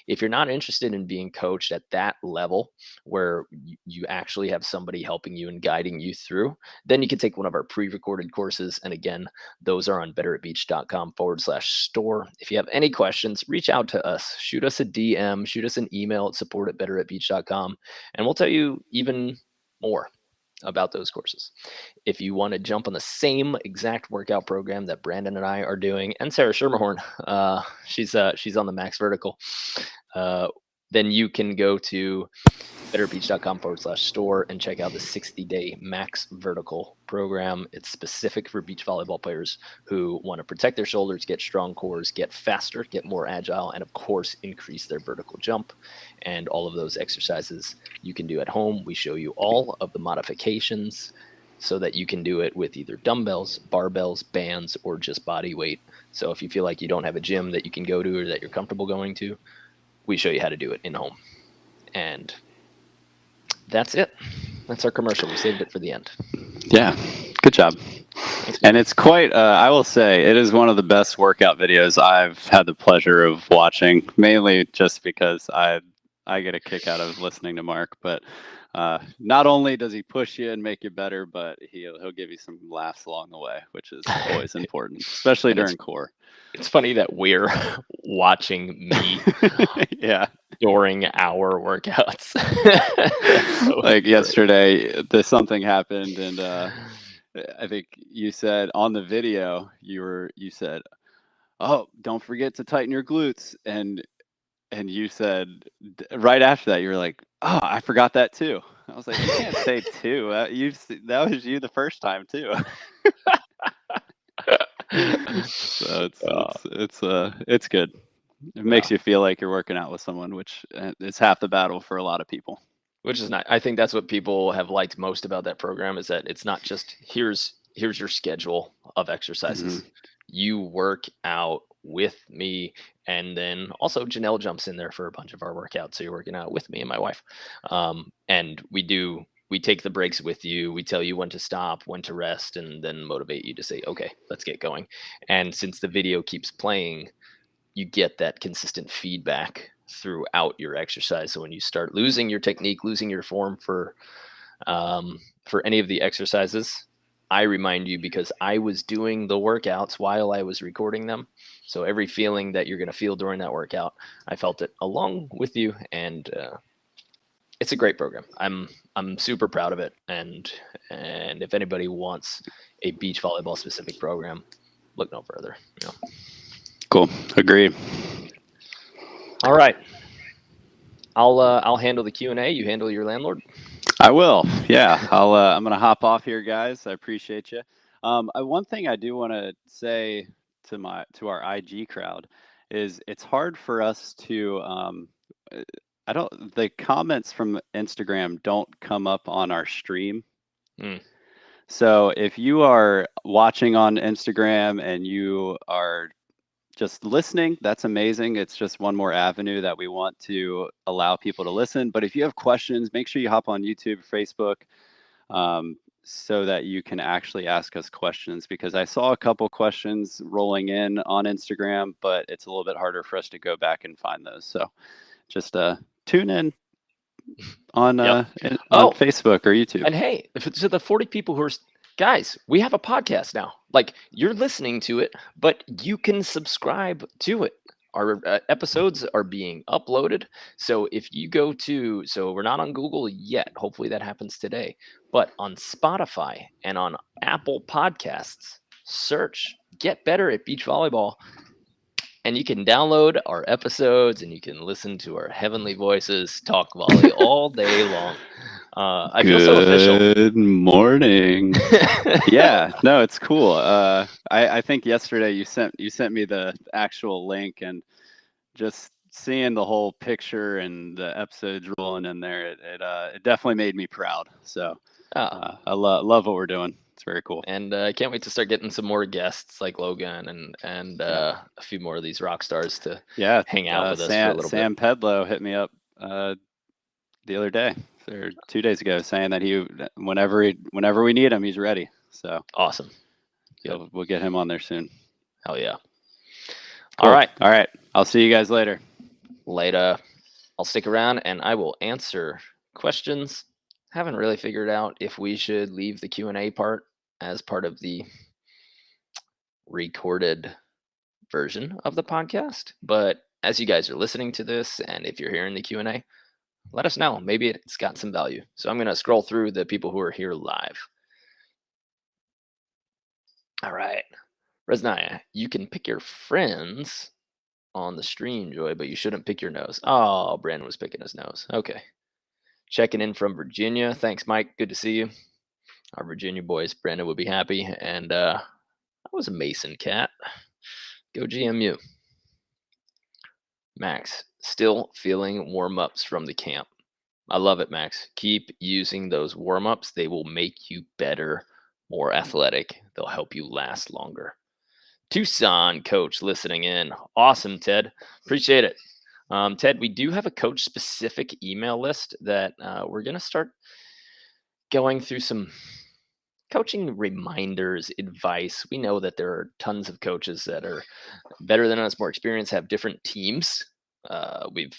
If you're not interested in being coached at that level where you actually have somebody helping you and guiding you through, then you can take one of our pre-recorded courses. And again, those are on betteratbeach.com/store. If you have any questions, reach out to us, shoot us a DM, shoot us an email at support@betteratbeach.com, and we'll tell you even more about those courses. If you want to jump on the same exact workout program that Brandon and I are doing, and Sarah Schermerhorn, she's on the Max Vertical, then you can go to betterbeach.com/store and check out the 60-day Max Vertical program. It's specific for beach volleyball players who want to protect their shoulders, get strong cores, get faster, get more agile, and of course, increase their vertical jump. And all of those exercises you can do at home. We show you all of the modifications so that you can do it with either dumbbells, barbells, bands, or just body weight. So if you feel like you don't have a gym that you can go to or that you're comfortable going to, we show you how to do it in home. And that's it. That's our commercial. We saved it for the end. Yeah, good job. And it's quite, I will say, it is one of the best workout videos I've had the pleasure of watching, mainly just because I get a kick out of listening to Mark. But not only does he push you and make you better, but he'll give you some laughs along the way, which is always important, especially during core. It's funny that we're watching me during our workouts. So like yesterday, something happened, and I think you said on the video, you said, "Oh, don't forget to tighten your glutes," and you said right after that, you were like, "Oh, I forgot that too." I was like, "You can't say two. That was you the first time too." So it's good. It makes you feel like you're working out with someone, which is half the battle for a lot of people. Which is not. I think that's what people have liked most about that program, is that it's not just here's your schedule of exercises. Mm-hmm. You work out with me, and then also Janelle jumps in there for a bunch of our workouts. So you're working out with me and my wife, and we take the breaks with you. We tell you when to stop, when to rest, and then motivate you to say, okay, let's get going. And since the video keeps playing, you get that consistent feedback throughout your exercise. So when you start losing your technique, losing your form for any of the exercises, I remind you, because I was doing the workouts while I was recording them. So every feeling that you're going to feel during that workout, I felt it along with you, and it's a great program. I'm super proud of it, and if anybody wants a beach volleyball specific program, look no further. You know. Cool. Agreed. All right. I'll handle the Q&A. You handle your landlord. I will. Yeah. I'm gonna hop off here, guys. I appreciate you. One thing I do want to say to our IG crowd is it's hard for us to the comments from Instagram don't come up on our stream. So if you are watching on Instagram and you are just listening, that's amazing. It's just one more avenue that we want to allow people to listen. But if you have questions, make sure you hop on YouTube, Facebook, so that you can actually ask us questions, because I saw a couple questions rolling in on Instagram, but it's a little bit harder for us to go back and find those. So just tune in on Facebook or YouTube. And hey, to the 40 people who are, guys, we have a podcast now. Like, you're listening to it, but you can subscribe to it. Our episodes are being uploaded. So if you go to, so we're not on Google yet. Hopefully that happens today. But on Spotify and on Apple Podcasts, search Get Better at Beach Volleyball. And you can download our episodes, and you can listen to our heavenly voices talk volley all day long. I feel so official. Good morning. Yeah, no, it's cool. I think yesterday you sent me the actual link, and just seeing the whole picture and the episodes rolling in there, it definitely made me proud. So I love what we're doing. It's very cool. And I can't wait to start getting some more guests like Logan and a few more of these rock stars to hang out with us for a little Sam bit. Pedlow hit me up the other day, or 2 days ago, saying that whenever we need him, he's ready. So awesome. So we'll get him on there soon. Hell yeah. Cool. All right. I'll see you guys later. Later. I'll stick around and I will answer questions. Haven't really figured out if we should leave the Q&A part as part of the recorded version of the podcast. But as you guys are listening to this, and if you're hearing the Q&A, let us know. Maybe it's got some value. So I'm going to scroll through the people who are here live. All right. Resnaya, you can pick your friends on the stream, Joy, but you shouldn't pick your nose. Oh, Brandon was picking his nose. Okay. Checking in from Virginia. Thanks, Mike. Good to see you. Our Virginia boys. Brandon would be happy. And that was a Mason cat. Go GMU. Max, still feeling warm ups from the camp. I love it, Max. Keep using those warm ups. They will make you better, more athletic. They'll help you last longer. Tucson coach listening in. Awesome, Ted. Appreciate it. Ted, we do have a coach specific email list that we're going to start going through some coaching reminders, advice. We know that there are tons of coaches that are better than us, more experienced, have different teams. We've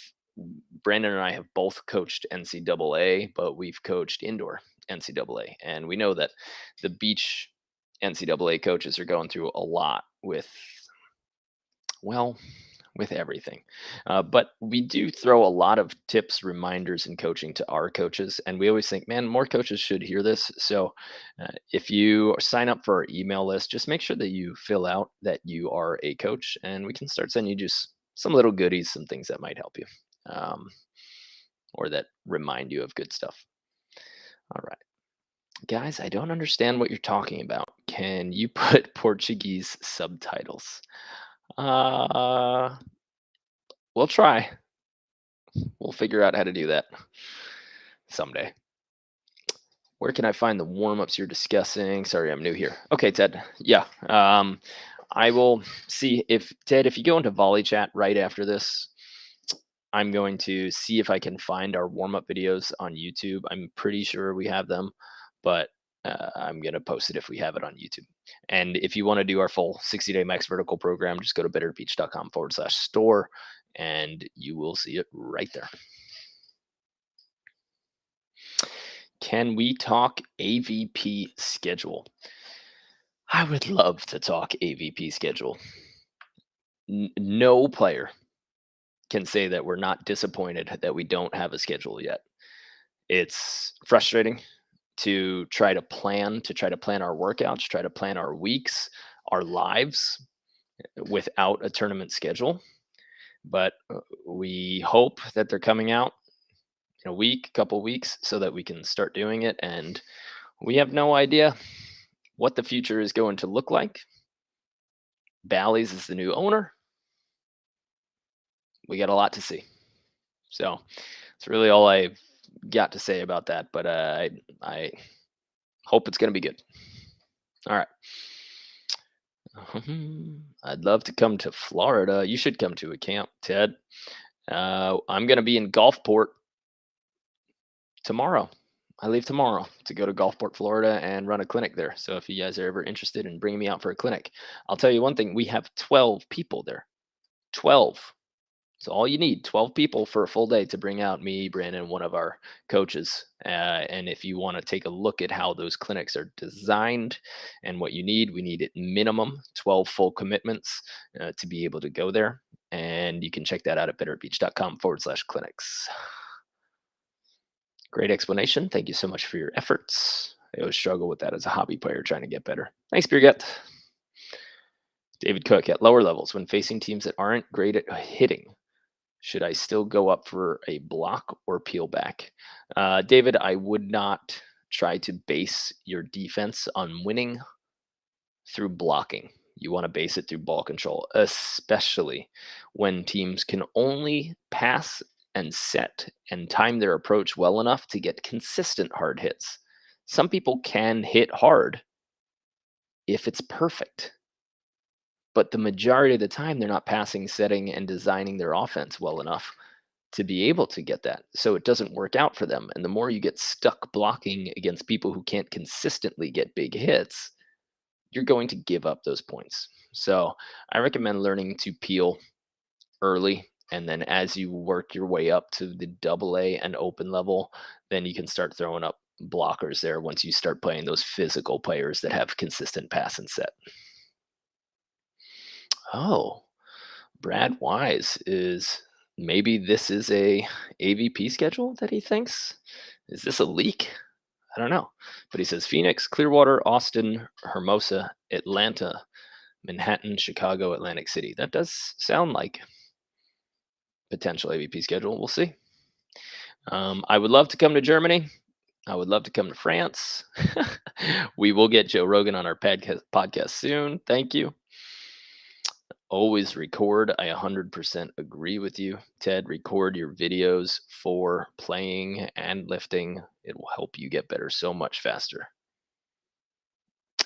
Brandon and I have both coached NCAA, but we've coached indoor NCAA, and we know that the beach NCAA coaches are going through a lot with, well, with everything. But we do throw a lot of tips, reminders, and coaching to our coaches. And we always think, man, more coaches should hear this. So if you sign up for our email list, just make sure that you fill out that you are a coach, and we can start sending you just some little goodies, some things that might help you or that remind you of good stuff. All right. Guys, I don't understand what you're talking about. Can you put Portuguese subtitles? Uh, we'll try. We'll figure out how to do that someday. Where can I find the warm-ups you're discussing? Sorry, I'm new here. Okay, Ted. Yeah. I will see if Ted, if you go into Volley Chat right after this, I'm going to see if I can find our warm-up videos on YouTube. I'm pretty sure we have them, but I'm going to post it if we have it on YouTube. And if you want to do our full 60-day max vertical program, just go to betterbeach.com/store and you will see it right there. Can we talk AVP schedule? I would love to talk AVP schedule. No player can say that we're not disappointed that we don't have a schedule yet. It's frustrating to try to plan our workouts, try to plan our weeks, our lives without a tournament schedule. But we hope that they're coming out in a week, couple weeks, so that we can start doing it. And we have no idea what the future is going to look like. Bally's is the new owner. We got a lot to see. So it's really all I've got to say about that. But I hope it's going to be good. All right. I'd love to come to Florida. You should come to a camp, Ted. I'm going to be in Gulfport tomorrow. I leave tomorrow to go to Gulfport, Florida, and run a clinic there. So if you guys are ever interested in bringing me out for a clinic, I'll tell you one thing. We have 12 people there. 12. So all you need, 12 people for a full day to bring out me, Brandon, one of our coaches. And if you want to take a look at how those clinics are designed and what you need, we need at minimum 12 full commitments to be able to go there. And you can check that out at betterbeach.com/clinics. Great explanation. Thank you so much for your efforts. I always struggle with that as a hobby player trying to get better. Thanks, Birgit. David Cook, at lower levels, when facing teams that aren't great at hitting, should I still go up for a block or peel back? David, I would not try to base your defense on winning through blocking. You want to base it through ball control, especially when teams can only pass and set and time their approach well enough to get consistent hard hits. Some people can hit hard if it's perfect, but the majority of the time they're not passing, setting, and designing their offense well enough to be able to get that. So it doesn't work out for them. And the more you get stuck blocking against people who can't consistently get big hits, you're going to give up those points. So I recommend learning to peel early. And then as you work your way up to the AA and open level, then you can start throwing up blockers there once you start playing those physical players that have consistent pass and set. Oh, Brad Wise is Maybe this is a AVP schedule that he thinks. Is this a leak? I don't know. But he says Phoenix, Clearwater, Austin, Hermosa, Atlanta, Manhattan, Chicago, Atlantic City. That does sound like potential AVP schedule. We'll see. I would love to come to Germany. I would love to come to France. We will get Joe Rogan on our podcast soon. Thank you. Always record. I 100% agree with you, Ted. Record your videos for playing and lifting. It will help you get better so much faster.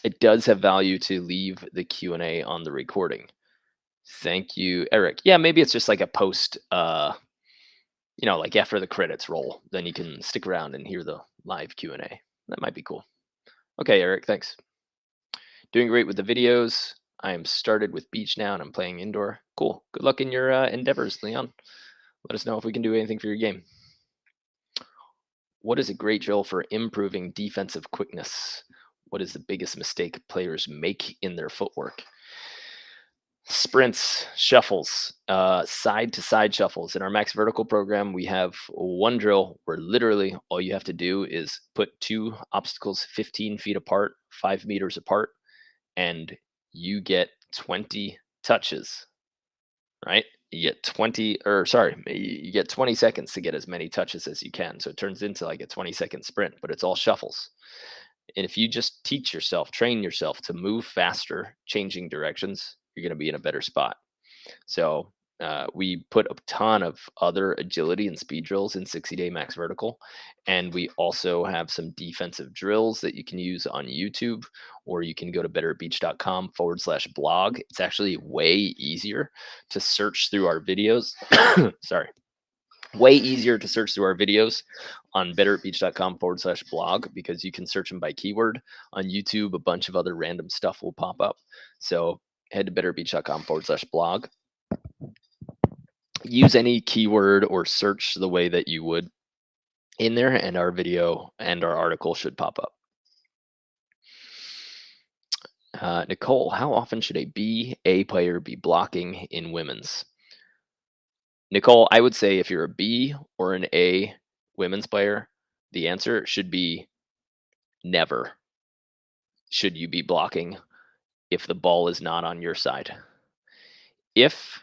It does have value to leave the Q&A on the recording. Thank you, Eric. Yeah, maybe it's just like a post, like after the credits roll, then you can stick around and hear the live Q&A. That might be cool. Okay, Eric, thanks. Doing great with the videos. I am started with beach now and I'm playing indoor. Cool. Good luck in your endeavors, Leon. Let us know if we can do anything for your game. What is a great drill for improving defensive quickness? What is the biggest mistake players make in their footwork? Sprints, shuffles, side to side shuffles. In our max vertical program, we have one drill where literally all you have to do is put two obstacles 15 feet apart, 5 meters apart, and you get 20 touches, right? You get 20 seconds to get as many touches as you can. So it turns into like a 20-second sprint, but it's all shuffles. And if you just train yourself to move faster, changing directions, you're going to be in a better spot. So we put a ton of other agility and speed drills in 60-day max vertical. And we also have some defensive drills that you can use on YouTube, or you can go to betterbeach.com/blog. It's actually way easier to search through our videos. Sorry. Way easier to search through our videos on betterbeach.com/blog because you can search them by keyword. On YouTube, a bunch of other random stuff will pop up. So head to betterbeach.com/blog. Use any keyword or search the way that you would in there, and our video and our article should pop up. Nicole, how often should a BA player be blocking in women's? Nicole, I would say if you're a B or an A women's player, the answer should be never should you be blocking if the ball is not on your side. If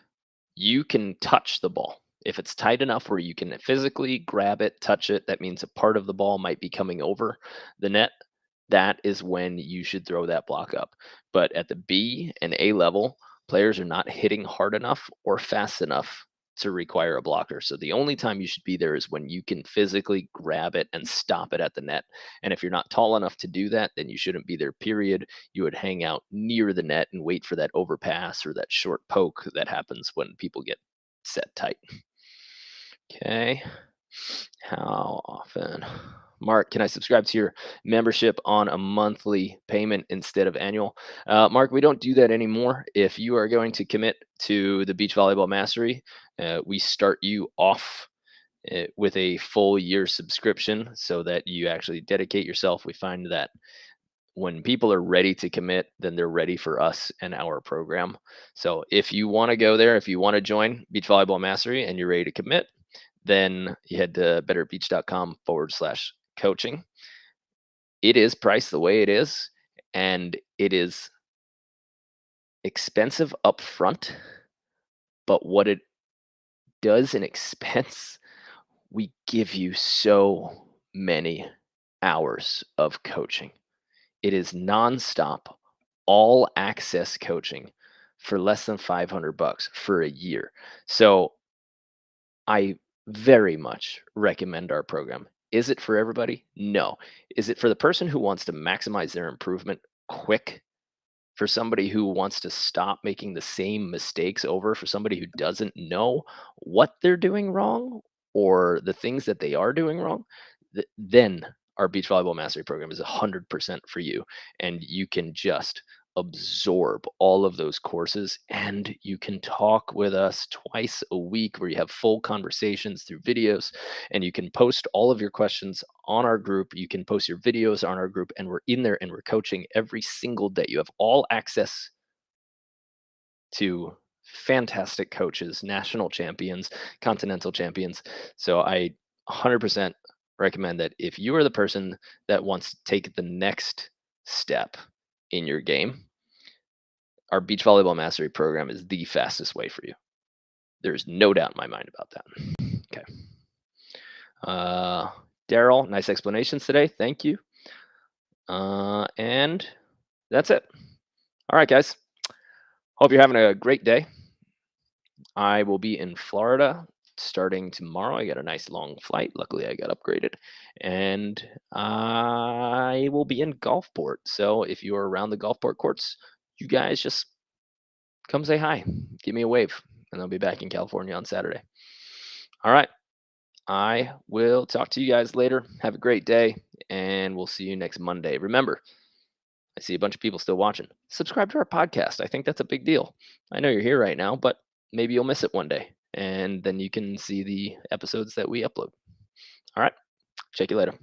you can touch the ball, if it's tight enough where you can physically grab it, touch it, that means a part of the ball might be coming over the net. That is when you should throw that block up. But at the B and A level, players are not hitting hard enough or fast enough to require a blocker. So the only time you should be there is when you can physically grab it and stop it at the net. And if you're not tall enough to do that, then you shouldn't be there, period. You would hang out near the net and wait for that overpass or that short poke that happens when people get set tight. Okay. How often? Mark, can I subscribe to your membership on a monthly payment instead of annual? Mark, we don't do that anymore. If you are going to commit to the Beach Volleyball Mastery, we start you off with a full year subscription so that you actually dedicate yourself. We find that when people are ready to commit, then they're ready for us and our program. So if you want to go there, if you want to join Beach Volleyball Mastery and you're ready to commit, then you head to betterbeach.com/coaching. It is priced the way it is, and it is expensive up front, but what it does in expense, we give you so many hours of coaching. It is nonstop, all access coaching for less than $500 for a year. So I very much recommend our program. Is it for everybody? No. Is it for the person who wants to maximize their improvement quick? For somebody who wants to stop making the same mistakes over, for somebody who doesn't know what they're doing wrong or the things that they are doing wrong, then our Beach Volleyball Mastery program is 100% for you. And you can just absorb all of those courses, and you can talk with us twice a week where you have full conversations through videos, and you can post all of your questions on our group. You can post your videos on our group, and we're in there and we're coaching every single day. You have all access to fantastic coaches, national champions, continental champions. So I 100% recommend that if you are the person that wants to take the next step in your game, our beach volleyball mastery program is the fastest way for you. There's no doubt in my mind about that. Okay. Daryl, nice explanations today. Thank you. And that's it. All right, guys. Hope you're having a great day. I will be in Florida starting tomorrow. I got a nice long flight. Luckily, I got upgraded. And I will be in Gulfport. So if you are around the Gulfport courts, you guys just come say hi. Give me a wave. And I'll be back in California on Saturday. All right. I will talk to you guys later. Have a great day. And we'll see you next Monday. Remember, I see a bunch of people still watching. Subscribe to our podcast. I think that's a big deal. I know you're here right now, but maybe you'll miss it one day. And then you can see the episodes that we upload. All right. Check you later.